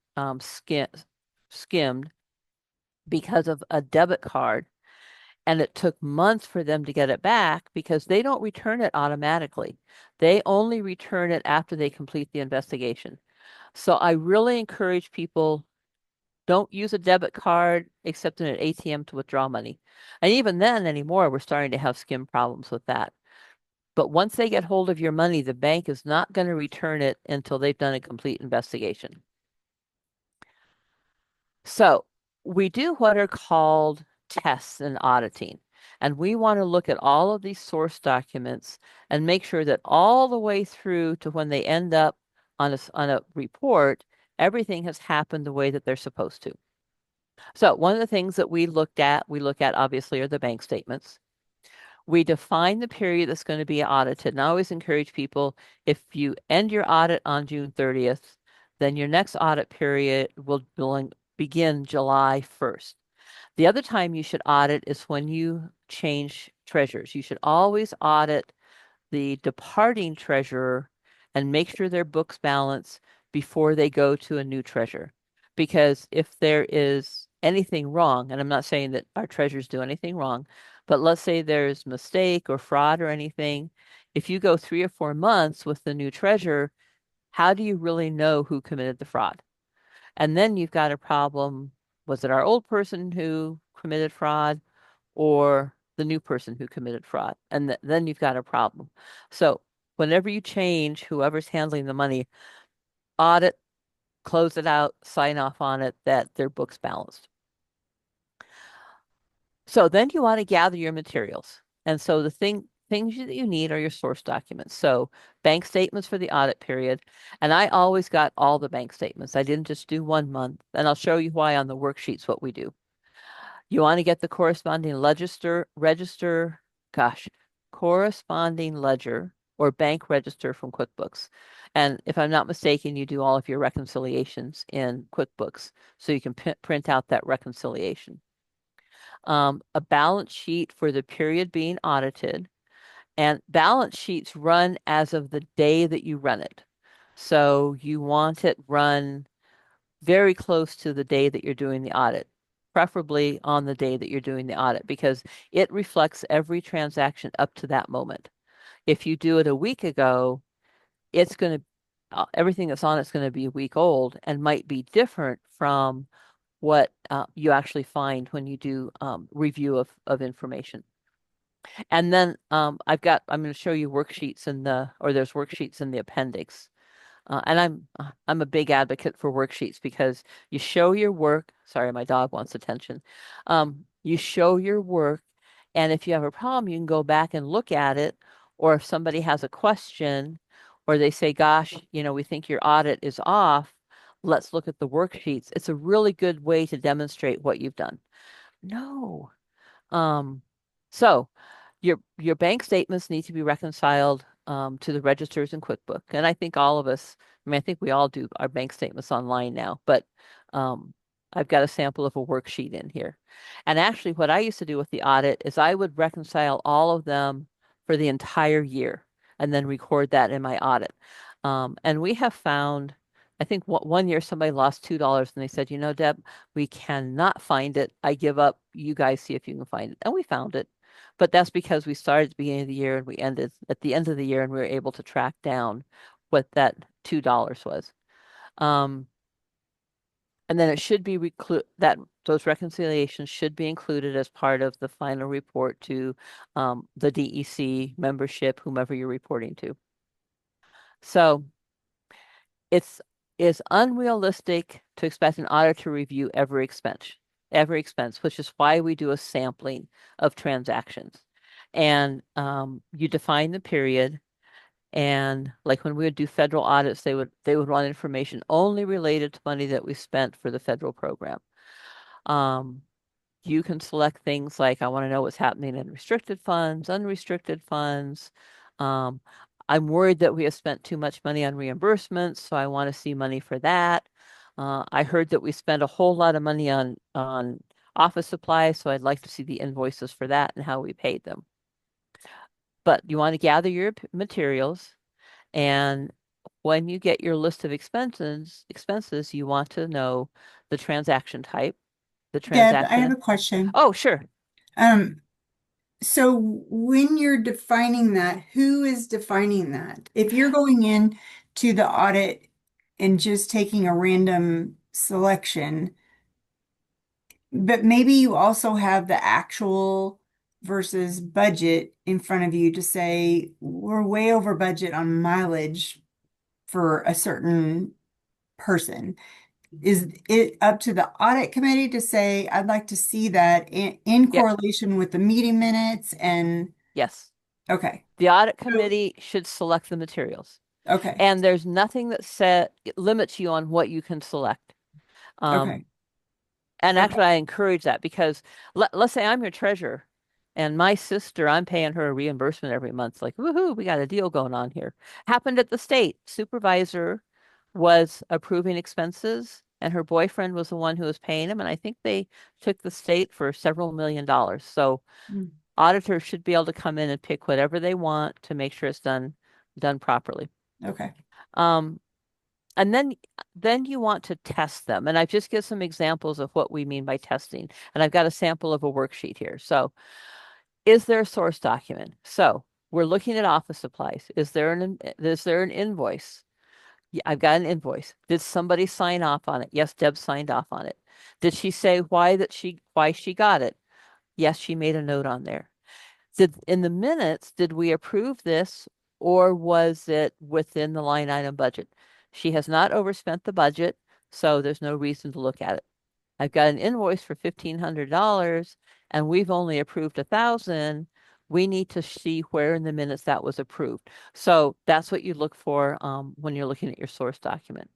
skimmed because of a debit card, and it took months for them to get it back because they don't return it automatically. They only return it after they complete the investigation. So I really encourage people don't use a debit card except in an ATM to withdraw money. And even then anymore, we're starting to have skim problems with that. But once they get hold of your money, the bank is not going to return it until they've done a complete investigation. So we do what are called tests in auditing. And we want to look at all of these source documents and make sure that all the way through to when they end up on a report, everything has happened the way that they're supposed to. So one of the things that we look at obviously are the bank statements. We define the period that's going to be audited. And I always encourage people, if you end your audit on June 30th, then your next audit period will begin July 1st. The other time you should audit is when you change treasurers. You should always audit the departing treasurer and make sure their books balance before they go to a new treasurer. Because if there is anything wrong, and I'm not saying that our treasurers do anything wrong, but let's say there's mistake or fraud or anything, if you go 3 or 4 months with the new treasurer, how do you really know who committed the fraud? And then you've got a problem. Was it our old person who committed fraud or the new person who committed fraud? And then you've got a problem. So whenever you change whoever's handling the money, audit, close it out, sign off on it that their book's balanced. So then you want to gather your materials. And so the things that you need are your source documents. So bank statements for the audit period. And I always got all the bank statements. I didn't just do 1 month. And I'll show you why on the worksheets what we do. You want to get the corresponding corresponding ledger or bank register from QuickBooks. And if I'm not mistaken, you do all of your reconciliations in QuickBooks, so you can print out that reconciliation. A balance sheet for the period being audited, and balance sheets run as of the day that you run it. So you want it run very close to the day that you're doing the audit, preferably on the day that you're doing the audit, because it reflects every transaction up to that moment. If you do it a week ago, it's going to, everything that's on it's going to be a week old and might be different from what you actually find when you do review of information. And then I'm going to show you worksheets there's worksheets in the appendix. And I'm a big advocate for worksheets because you show your work. Sorry, my dog wants attention. You show your work, and if you have a problem, you can go back and look at it. Or if somebody has a question, or they say, "Gosh, we think your audit is off. Let's look at the worksheets." It's a really good way to demonstrate what you've done. No. So your bank statements need to be reconciled to the registers in QuickBook. And I think all of us, I think we all do our bank statements online now, but I've got a sample of a worksheet in here. And actually what I used to do with the audit is I would reconcile all of them for the entire year. and then record that in my audit. And we have found, I think one year somebody lost $2 and they said, Deb, we cannot find it. I give up. You guys see if you can find it. And we found it. But that's because we started at the beginning of the year and we ended at the end of the year, and we were able to track down what that $2 was. And then it should be those reconciliations should be included as part of the final report to the DEC membership, whomever you're reporting to. So it's unrealistic to expect an auditor to review every expense, which is why we do a sampling of transactions. And you define the period. And like when we would do federal audits, they would want information only related to money that we spent for the federal program. You can select things like, I want to know what's happening in restricted funds, unrestricted funds. I'm worried that we have spent too much money on reimbursements, so I want to see money for that. I heard that we spent a whole lot of money on office supplies, so I'd like to see the invoices for that and how we paid them. But you want to gather your materials, and when you get your list of expenses, you want to know the transaction type, the Deb, I have transaction. a question. Oh, sure. So when you're defining that, who is defining that? If you're going in to the audit and just taking a random selection, but maybe you also have the actual versus budget in front of you to say, we're way over budget on mileage for a certain person. Is it up to the audit committee to say, I'd like to see that in Yep. correlation with the meeting minutes? And Yes. okay, The audit committee should select the materials. okay, And there's nothing that limits you on what you can select. okay, And okay. actually, I encourage that because let's say I'm your treasurer and my sister, I'm paying her a reimbursement every month. Like, woohoo, we got a deal going on here. Happened at the state. Supervisor was approving expenses and her boyfriend was the one who was paying him. And I think they took the state for several $1,000,000. So Mm, auditors should be able to come in and pick whatever they want to make sure it's done properly. okay. And then you want to test them. And I've just given some examples of what we mean by testing. And I've got a sample of a worksheet here. So is there a source document? So we're looking at office supplies. Is there an invoice? Yeah, I've got an invoice. Did somebody sign off on it? Yes, Deb signed off on it. Did she say why she got it? Yes, she made a note on there. In the minutes, did we approve this or was it within the line item budget? She has not overspent the budget, so there's no reason to look at it. I've got an invoice for $1,500 and we've only approved 1,000. We need to see where in the minutes that was approved. So that's what you look for when you're looking at your source document.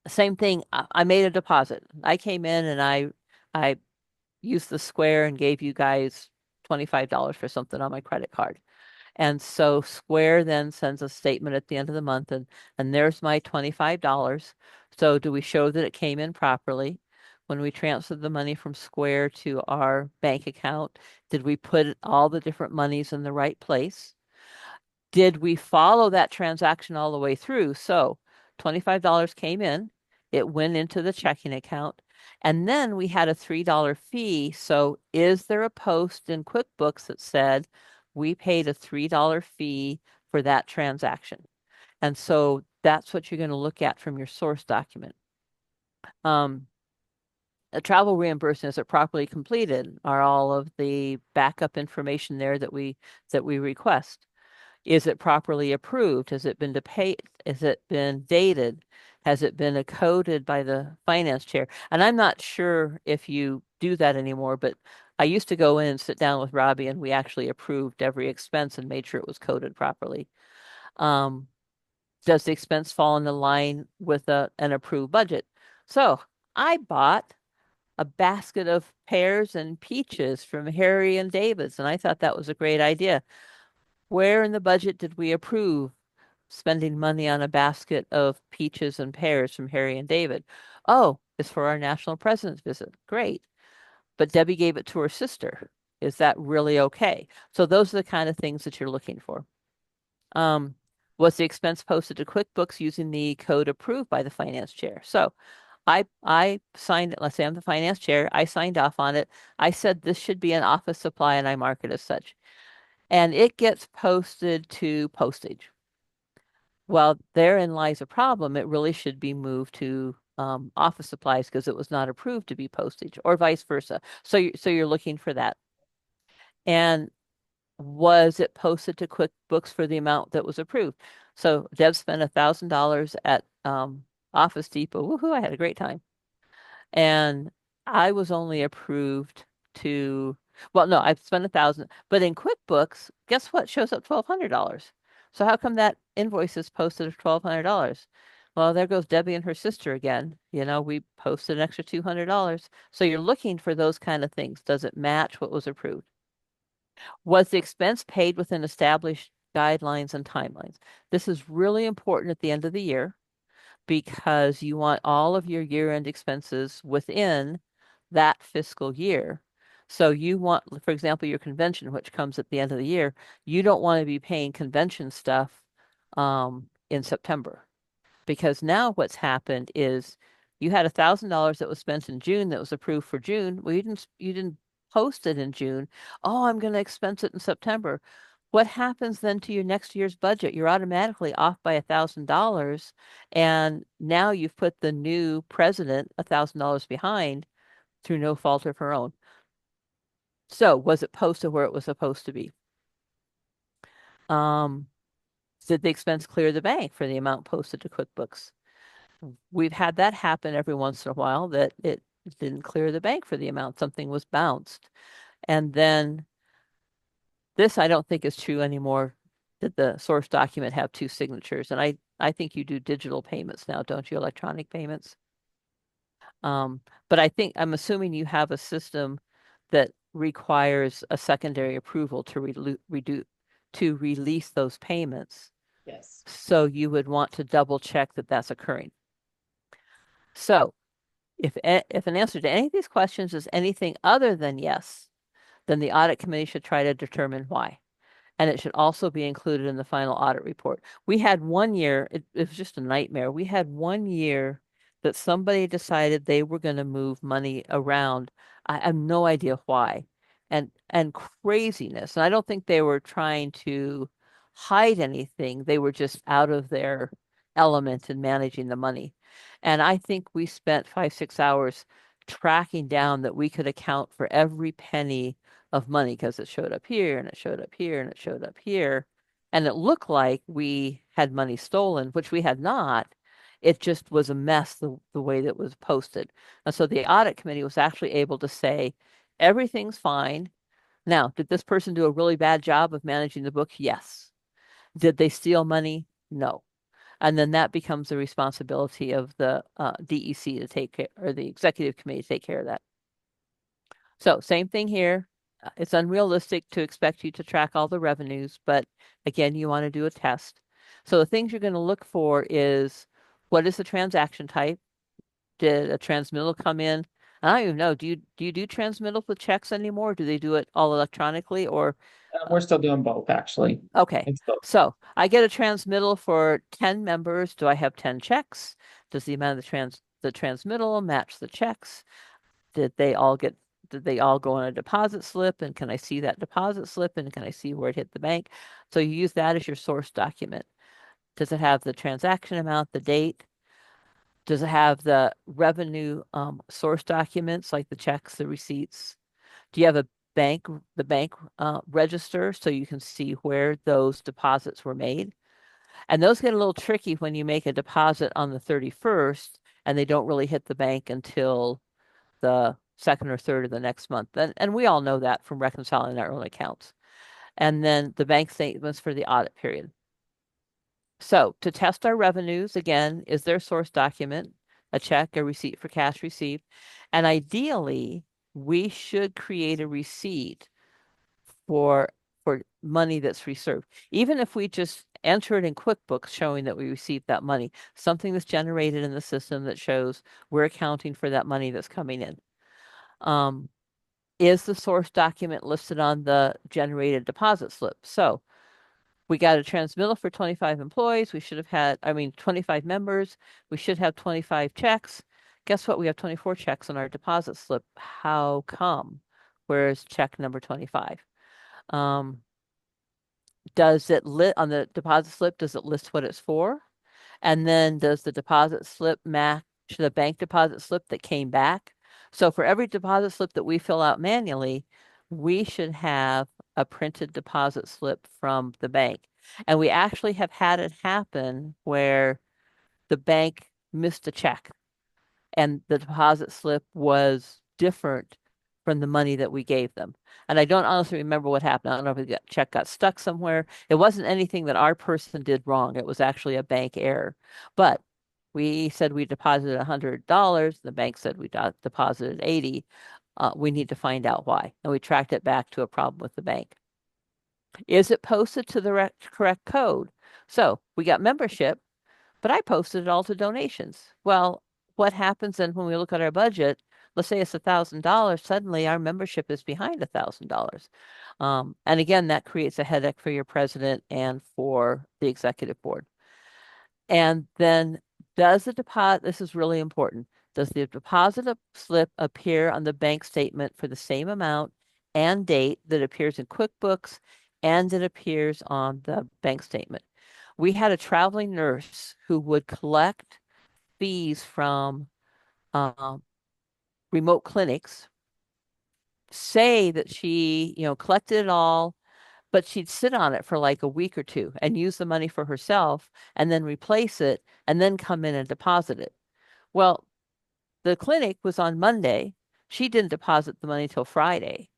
Same thing, I made a deposit. I came in and I used the Square and gave you guys $25 for something on my credit card. And so Square then sends a statement at the end of the month and there's my $25. So do we show that it came in properly? When we transferred the money from Square to our bank account, did we put all the different monies in the right place? Did we follow that transaction all the way through? So $25 came in, it went into the checking account, and then we had a $3 fee. So is there a post in QuickBooks that said we paid a $3 fee for that transaction? And so that's what you're going to look at from your source document. A travel reimbursement, is it properly completed? Are all of the backup information there that we request? Is it properly approved? Has it been dated? Has it been coded by the finance chair? And I'm not sure if you do that anymore, but I used to go in and sit down with Robbie and we actually approved every expense and made sure it was coded properly. Does the expense fall in the line with an approved budget? So I bought a basket of pears and peaches from Harry and David's, and I thought that was a great idea. Where in the budget did we approve spending money on a basket of peaches and pears from Harry and David? Oh, it's for our national president's visit. Great. But Debbie gave it to her sister. Is that really okay? So those are the kind of things that you're looking for. Was the expense posted to QuickBooks using the code approved by the finance chair? So I signed it. Let's say I'm the finance chair. I signed off on it. I said this should be an office supply and I mark it as such. And it gets posted to postage. Well, therein lies a problem. It really should be moved to office supplies because it was not approved to be postage, or vice versa. So you're looking for that. And was it posted to QuickBooks for the amount that was approved? So Deb spent $1,000 at Office Depot. Woohoo! I had a great time. And I was only approved to, well, no, I spent 1,000, but in QuickBooks, guess what? Shows up $1,200. So how come that invoice is posted at $1,200? Well, there goes Debbie and her sister again. You know, we posted an extra $200. So you're looking for those kind of things. Does it match what was approved? Was the expense paid within established guidelines and timelines? This is really important at the end of the year because you want all of your year-end expenses within that fiscal year. So you want, for example, your convention, which comes at the end of the year, you don't want to be paying convention stuff in September. Because now what's happened is you had $1,000 that was spent in June that was approved for June. Well, you didn't post it in June. Oh, I'm going to expense it in September. What happens then to your next year's budget? You're automatically off by $1,000, and now you've put the new president $1,000 behind through no fault of her own. So was it posted where it was supposed to be? Did the expense clear the bank for the amount posted to QuickBooks? We've had that happen every once in a while that it didn't clear the bank for the amount. Something was bounced. And then this I don't think is true anymore. Did the source document have two signatures? And I think you do digital payments now, don't you? Electronic payments. But I'm assuming you have a system that requires a secondary approval to release those payments. Yes. So you would want to double check that that's occurring. So if an answer to any of these questions is anything other than yes, then the audit committee should try to determine why. And it should also be included in the final audit report. We had one year, it was just a nightmare. We had one year that somebody decided they were going to move money around. I have no idea why. And craziness. And I don't think they were trying to hide anything. They were just out of their element in managing the money. And I think we spent 5-6 hours tracking down that we could account for every penny of money because it showed up here and it showed up here and it showed up here. And it looked like we had money stolen, which we had not. It just was a mess the way that it was posted. And so the audit committee was actually able to say, everything's fine. Now, did this person do a really bad job of managing the book? Yes. Did they steal money? No. And then that becomes the responsibility of the DEC to take care, or the executive committee to take care of that. So same thing here. It's unrealistic to expect you to track all the revenues, but again, you want to do a test. So the things you're going to look for is, what is the transaction type? Did a transmittal come in? I don't even know. Do you do transmittals with checks anymore? Do they do it all electronically or? We're still doing both, actually. Okay. It's both. So I get a transmittal for 10 members. Do I have 10 checks? Does the amount of the transmittal match the checks? Did they all go on a deposit slip? And can I see that deposit slip? And can I see where it hit the bank? So you use that as your source document. Does it have the transaction amount, the date? Does it have the revenue source documents like the checks, the receipts? Do you have the bank register so you can see where those deposits were made? And those get a little tricky when you make a deposit on the 31st and they don't really hit the bank until the second or third of the next month. And we all know that from reconciling our own accounts. And then the bank statements for the audit period. So to test our revenues, again, is there a source document, a check, a receipt for cash received? And ideally, we should create a receipt for money that's reserved. Even if we just enter it in QuickBooks showing that we received that money, something that's generated in the system that shows we're accounting for that money that's coming in. is the source document listed on the generated deposit slip? So we got a transmittal for 25 employees. We should have had, 25 members. We should have 25 checks. Guess what? We have 24 checks on our deposit slip. How come? Where's check number 25? Does it on the deposit slip, does it list what it's for? And then does the deposit slip match the bank deposit slip that came back? So for every deposit slip that we fill out manually, we should have a printed deposit slip from the bank. And we actually have had it happen where the bank missed a check and the deposit slip was different from the money that we gave them. And I don't honestly remember what happened. I don't know if the check got stuck somewhere. It wasn't anything that our person did wrong. It was actually a bank error. But we said we deposited $100. The bank said we deposited 80. We need to find out why. And we tracked it back to a problem with the bank. Is it posted to the correct code? So we got membership, but I posted it all to donations. Well, what happens then when we look at our budget? Let's say it's $1,000. Suddenly, our membership is behind $1,000, and again, that creates a headache for your president and for the executive board. And then, does the deposit? This is really important. Does the deposit slip appear on the bank statement for the same amount and date that appears in QuickBooks and it appears on the bank statement? We had a traveling nurse who would collect fees from remote clinics, say that she, collected it all, but she'd sit on it for like a week or two and use the money for herself and then replace it and then come in and deposit it. Well, the clinic was on Monday. She didn't deposit the money till Friday.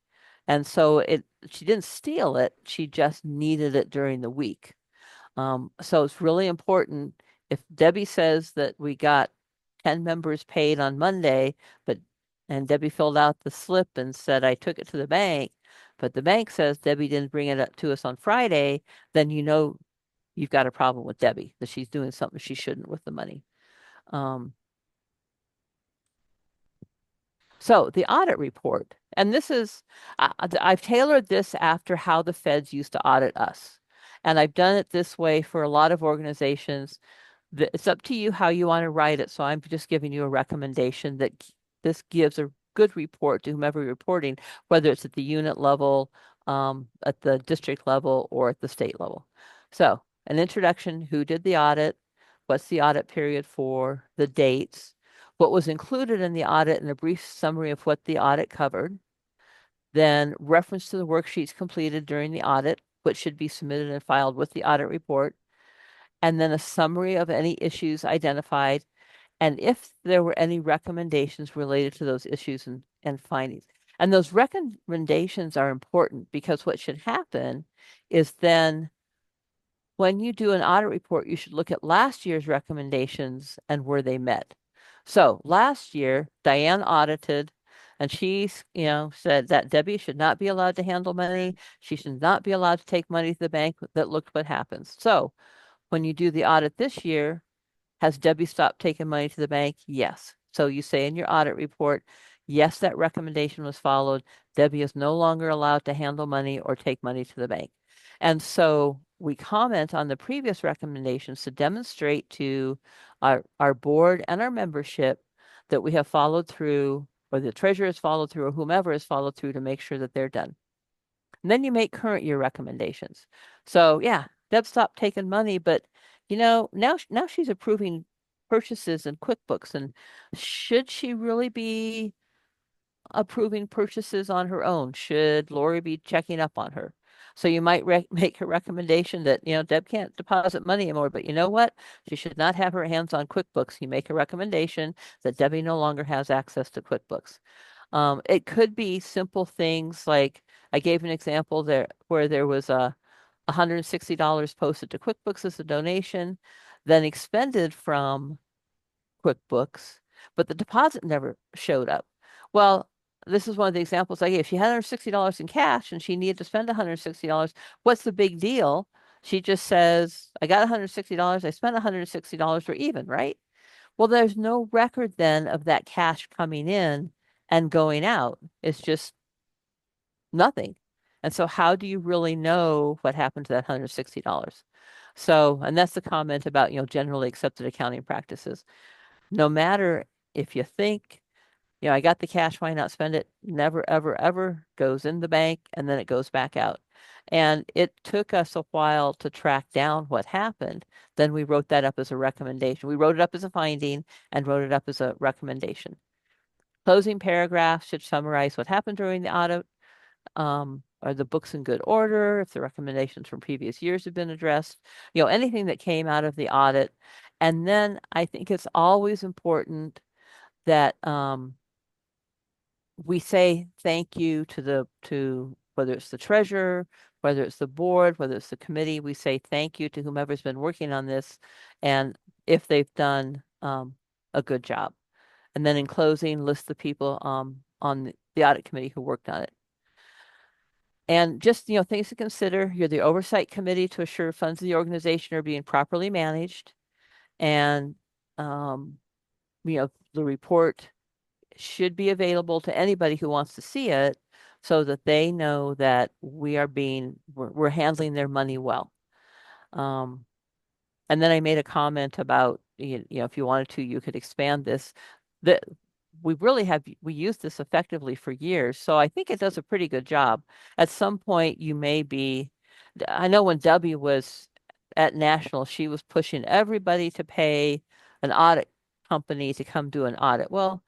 And so she didn't steal it. She just needed it during the week. So it's really important if Debbie says that we got 10 members paid on Monday, and Debbie filled out the slip and said, I took it to the bank, but the bank says Debbie didn't bring it up to us on Friday, then you've got a problem with Debbie, that she's doing something she shouldn't with the money. So the audit report, and this is, I've tailored this after how the feds used to audit us. And I've done it this way for a lot of organizations. It's up to you how you want to write it. So I'm just giving you a recommendation that this gives a good report to whomever you're reporting, whether it's at the unit level, at the district level, or at the state level. So an introduction, who did the audit, what's the audit period for, the dates, what was included in the audit, and a brief summary of what the audit covered. Then reference to the worksheets completed during the audit, which should be submitted and filed with the audit report. And then a summary of any issues identified, and if there were any recommendations related to those issues and findings. And those recommendations are important because what should happen is then when you do an audit report, you should look at last year's recommendations and were they met. So last year, Diane audited and she, said that Debbie should not be allowed to handle money. She should not be allowed to take money to the bank. That looked what happens. So when you do the audit this year, has Debbie stopped taking money to the bank? Yes. So you say in your audit report, yes, that recommendation was followed. Debbie is no longer allowed to handle money or take money to the bank. And so we comment on the previous recommendations to demonstrate to our board and our membership that we have followed through, or the treasurer has followed through, or whomever has followed through to make sure that they're done. And then you make current year recommendations. So yeah, Deb stopped taking money, but now she's approving purchases in QuickBooks. And should she really be approving purchases on her own? Should Lori be checking up on her? So you might make a recommendation that, Deb can't deposit money anymore, but you know what? She should not have her hands on QuickBooks. You make a recommendation that Debbie no longer has access to QuickBooks. It could be simple things like I gave an example there where there was a $160 posted to QuickBooks as a donation, then expended from QuickBooks, but the deposit never showed up. Well, this is one of the examples I gave. She had $160 in cash and she needed to spend $160. What's the big deal? She just says, I got $160, I spent $160, we're even, right? Well, there's no record then of that cash coming in and going out. It's just, Nothing. And so how do you really know what happened to that $160? So, and that's the comment about, generally accepted accounting practices. No matter if you think, I got the cash, why not spend it? Never, ever, ever goes in the bank and then it goes back out. And it took us a while to track down what happened. Then we wrote that up as a recommendation. We wrote it up as a finding and wrote it up as a recommendation. Closing paragraph should summarize what happened during the audit. Are the books in good order? If the recommendations from previous years have been addressed, anything that came out of the audit. And then I think it's always important that we say thank you to whether it's the treasurer, whether it's the board, whether it's the committee, we say thank you to whomever's been working on this, and if they've done a good job. And then in closing, list the people on the audit committee who worked on it. And just, things to consider. You're the oversight committee to assure funds of the organization are being properly managed. And, the report should be available to anybody who wants to see it so that they know that we're handling their money well. And then I made a comment about, if you wanted to, you could expand this. That we used this effectively for years. So I think it does a pretty good job. At some point you may be, I know when Debbie was at National, she was pushing everybody to pay an audit company to come do an audit. Well,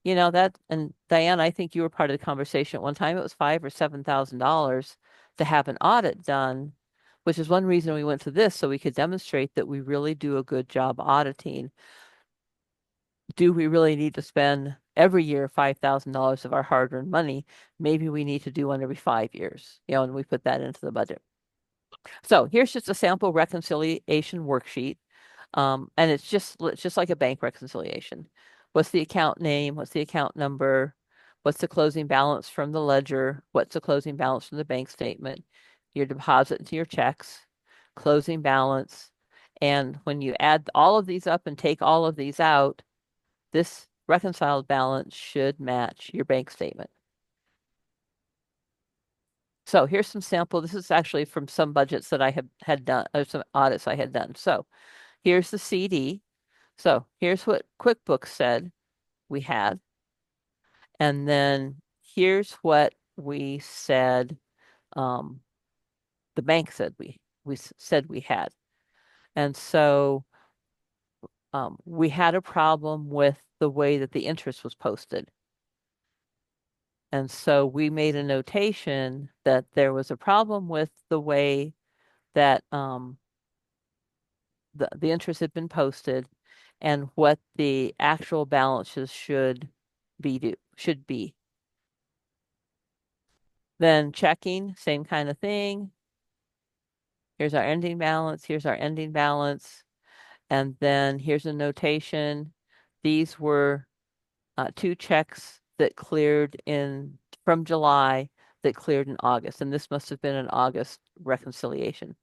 and Diane, I think you were part of the conversation at one time. It was $5,000 or $7,000 to have an audit done, which is one reason we went to this, so we could demonstrate that we really do a good job auditing. Do we really need to spend every year $5,000 of our hard-earned money? Maybe we need to do one every 5 years, and we put that into the budget. So here's just a sample reconciliation worksheet. And it's just like a bank reconciliation. What's the account name? What's the account number? What's the closing balance from the ledger? What's the closing balance from the bank statement? Your deposit into your checks, closing balance. And when you add all of these up and take all of these out, this reconciled balance should match your bank statement. So here's some sample. This is actually from some budgets that I had done, or some audits I had done. So here's the CD. So here's what QuickBooks said we had. And then here's what we said, the bank said we said we had. And so we had a problem with the way that the interest was posted. And so we made a notation that there was a problem with the way that the interest had been posted and what the actual balances should be. Then checking, same kind of thing. Here's our ending balance. Here's our ending balance. And then here's a notation. These were 2 checks that cleared from July that cleared in August. And this must have been an August reconciliation.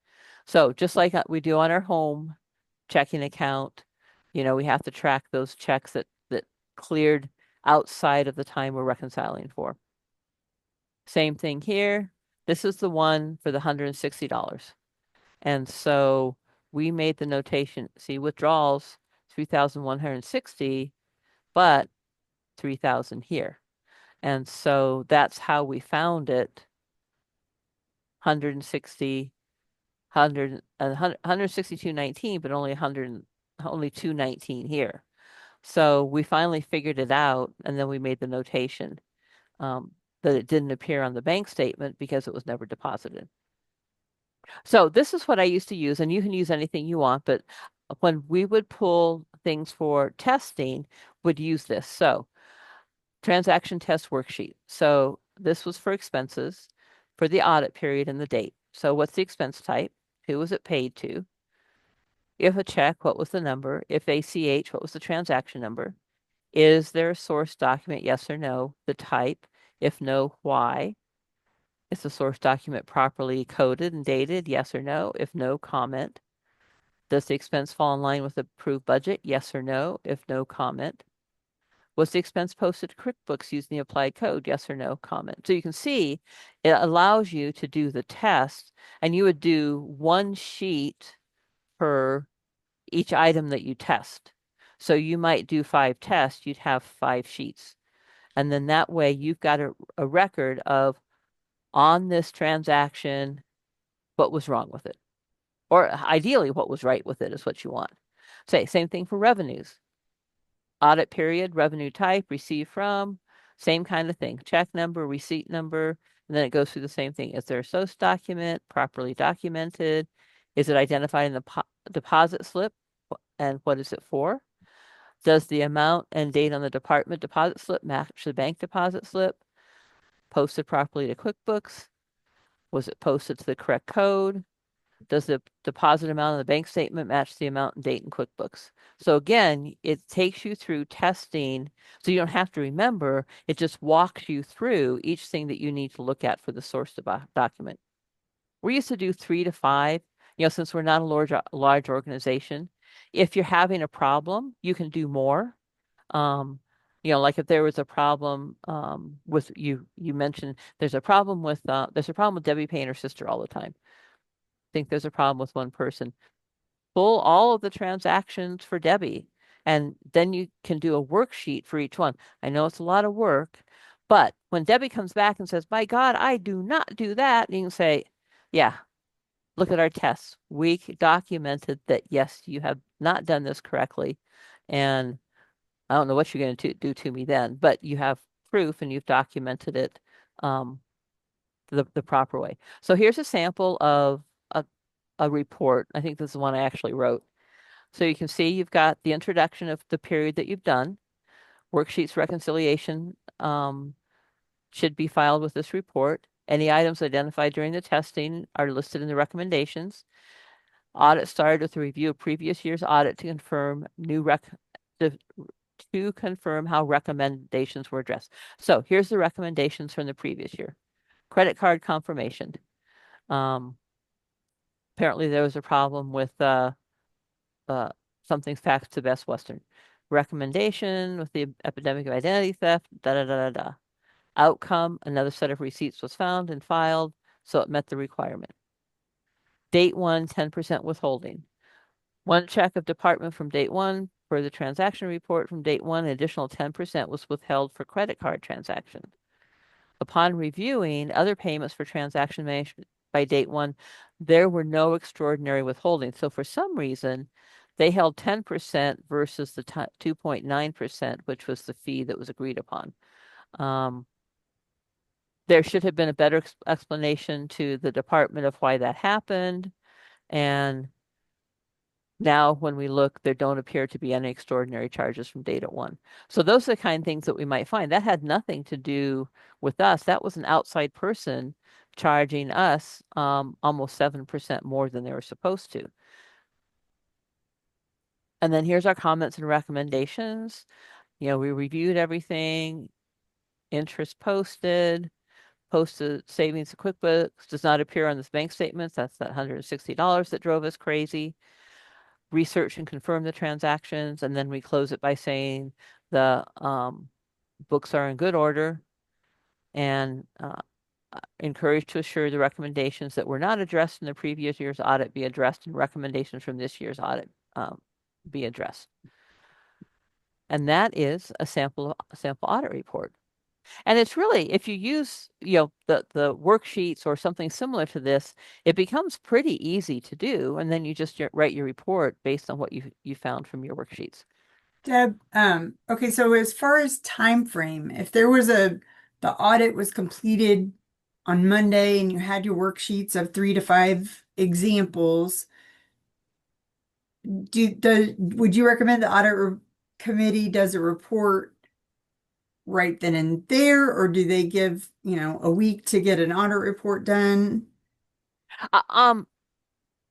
So just like we do on our home checking account, we have to track those checks that cleared outside of the time we're reconciling for. Same thing here. This is the one for the $160. And so we made the notation, see, withdrawals, 3,160, but 3,000 here. And so that's how we found it. 160, 162.19, but only 219 here. So we finally figured it out, and then we made the notation that it didn't appear on the bank statement because it was never deposited. So this is what I used to use, and you can use anything you want, but when we would pull things for testing, would use this. So transaction test worksheet. So this was for expenses for the audit period and the date. So what's the expense type? Who was it paid to? If a check, what was the number? If ACH, what was the transaction number? Is there a source document? Yes or no? The type. If no, why? Is the source document properly coded and dated? Yes or no? If no, comment. Does the expense fall in line with the approved budget? Yes or no? If no, comment. Was the expense posted to QuickBooks using the applied code? Yes or no comment. So you can see it allows you to do the test, and you would do one sheet per each item that you test. So you might do 5 tests, you'd have 5 sheets. And then that way you've got a record of on this transaction, what was wrong with it. Or ideally, what was right with it is what you want. Say, same thing for revenues. Audit period, revenue type, received from, same kind of thing. Check number, receipt number, and then it goes through the same thing. Is there a SOS document, properly documented? Is it identified in the deposit slip? And what is it for? Does the amount and date on the department deposit slip match the bank deposit slip? Posted properly to QuickBooks? Was it posted to the correct code? Does the deposit amount on the bank statement match the amount and date in QuickBooks? So again, it takes you through testing, so you don't have to remember. It just walks you through each thing that you need to look at for the source document. We used to do 3 to 5, since we're not a large organization. If you're having a problem, you can do more. Like if there was a problem with you mentioned there's a problem with Debbie paying her sister all the time. I think there's a problem with one person. Pull all of the transactions for Debbie, and then you can do a worksheet for each one. I know it's a lot of work, but when Debbie comes back and says, "My God, I do not do that," you can say, "Yeah, look at our tests. We documented that, yes, you have not done this correctly, and I don't know what you're going to do to me then, but you have proof and you've documented it the proper way." So here's a sample of a report. I think this is the one I actually wrote. So you can see you've got the introduction of the period that you've done. Worksheets reconciliation should be filed with this report. Any items identified during the testing are listed in the recommendations. Audit started with a review of previous year's audit to confirm to confirm how recommendations were addressed. So here's the recommendations from the previous year. Credit card confirmation. Apparently there was a problem with something's faxed to Best Western. Recommendation with the epidemic of identity theft, da da da da da. Outcome, another set of receipts was found and filed, so it met the requirement. Date 1, 10% withholding. One check of department from date 1 for the transaction report from date 1, an additional 10% was withheld for credit card transaction. Upon reviewing other payments for transaction management by date 1, there were no extraordinary withholdings. So for some reason, they held 10% versus the 2.9%, which was the fee that was agreed upon. There should have been a better explanation to the department of why that happened. And now when we look, there don't appear to be any extraordinary charges from data 1. So those are the kind of things that we might find. That had nothing to do with us. That was an outside person charging us almost 7% more than they were supposed to. And then here's our comments and recommendations. We reviewed everything. Interest posted savings to QuickBooks does not appear on this bank statements. That's that $160 that drove us crazy. Research and confirm the transactions, and then we close it by saying the books are in good order, and encouraged to assure the recommendations that were not addressed in the previous year's audit be addressed, and recommendations from this year's audit be addressed. And that is a sample audit report. And it's really, if you use, the worksheets or something similar to this, it becomes pretty easy to do. And then you just write your report based on what you found from your worksheets. Deb, okay, so as far as time frame, if there was the audit was completed on Monday and you had your worksheets of 3 to 5 examples, would you recommend the audit committee does a report right then and there, or do they give, a week to get an audit report done?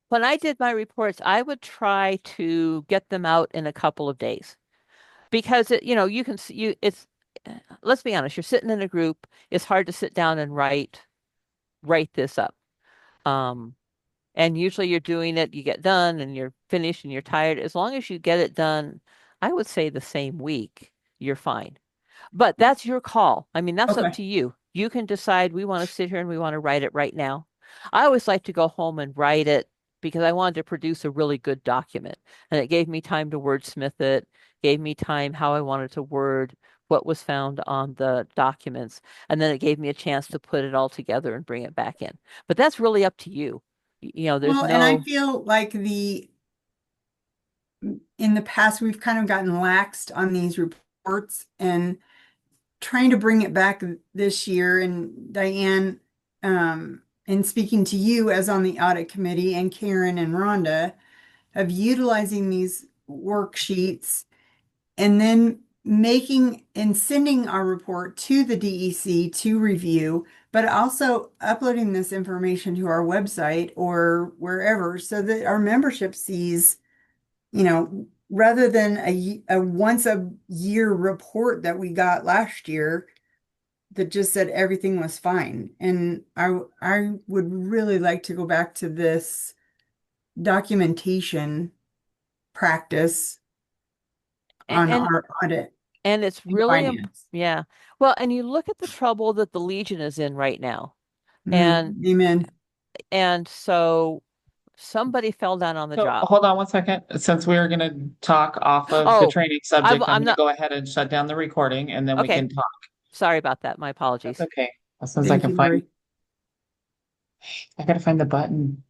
When I did my reports, I would try to get them out in a couple of days because you can see let's be honest, you're sitting in a group. It's hard to sit down and write this up. And usually you're doing it, you get done and you're finished and you're tired. As long as you get it done, I would say the same week, you're fine. But that's your call. I mean, that's up Okay. to you. You can decide we want to sit here and we want to write it right now. I always like to go home and write it because I wanted to produce a really good document. And it gave me time to wordsmith it, gave me time how I wanted to word what was found on the documents. And then it gave me a chance to put it all together and bring it back in. But that's really up to you. You know, there's Well, and I no, feel like in the past, we've kind of gotten laxed on these reports and trying to bring it back this year. And Diane, in speaking to you as on the audit committee and Karen and Rhonda, of utilizing these worksheets and then making and sending our report to the DEC to review, but also uploading this information to our website or wherever so that our membership sees, rather than a once a year report that we got last year that just said everything was fine. And I would really like to go back to this documentation practice and, on and our audit And it's and really, finance. yeah. Well, and you look at the trouble that the Legion is in right now. And Amen. so somebody fell down on the So job. hold on one second. Since we are going to talk off of the Oh, training subject, I'm I'm going to not go ahead and shut down the recording and then we okay. can talk. Sorry about that. My That's apologies. okay. As soon as I Thank can you, find, Lori. I gotta find the button.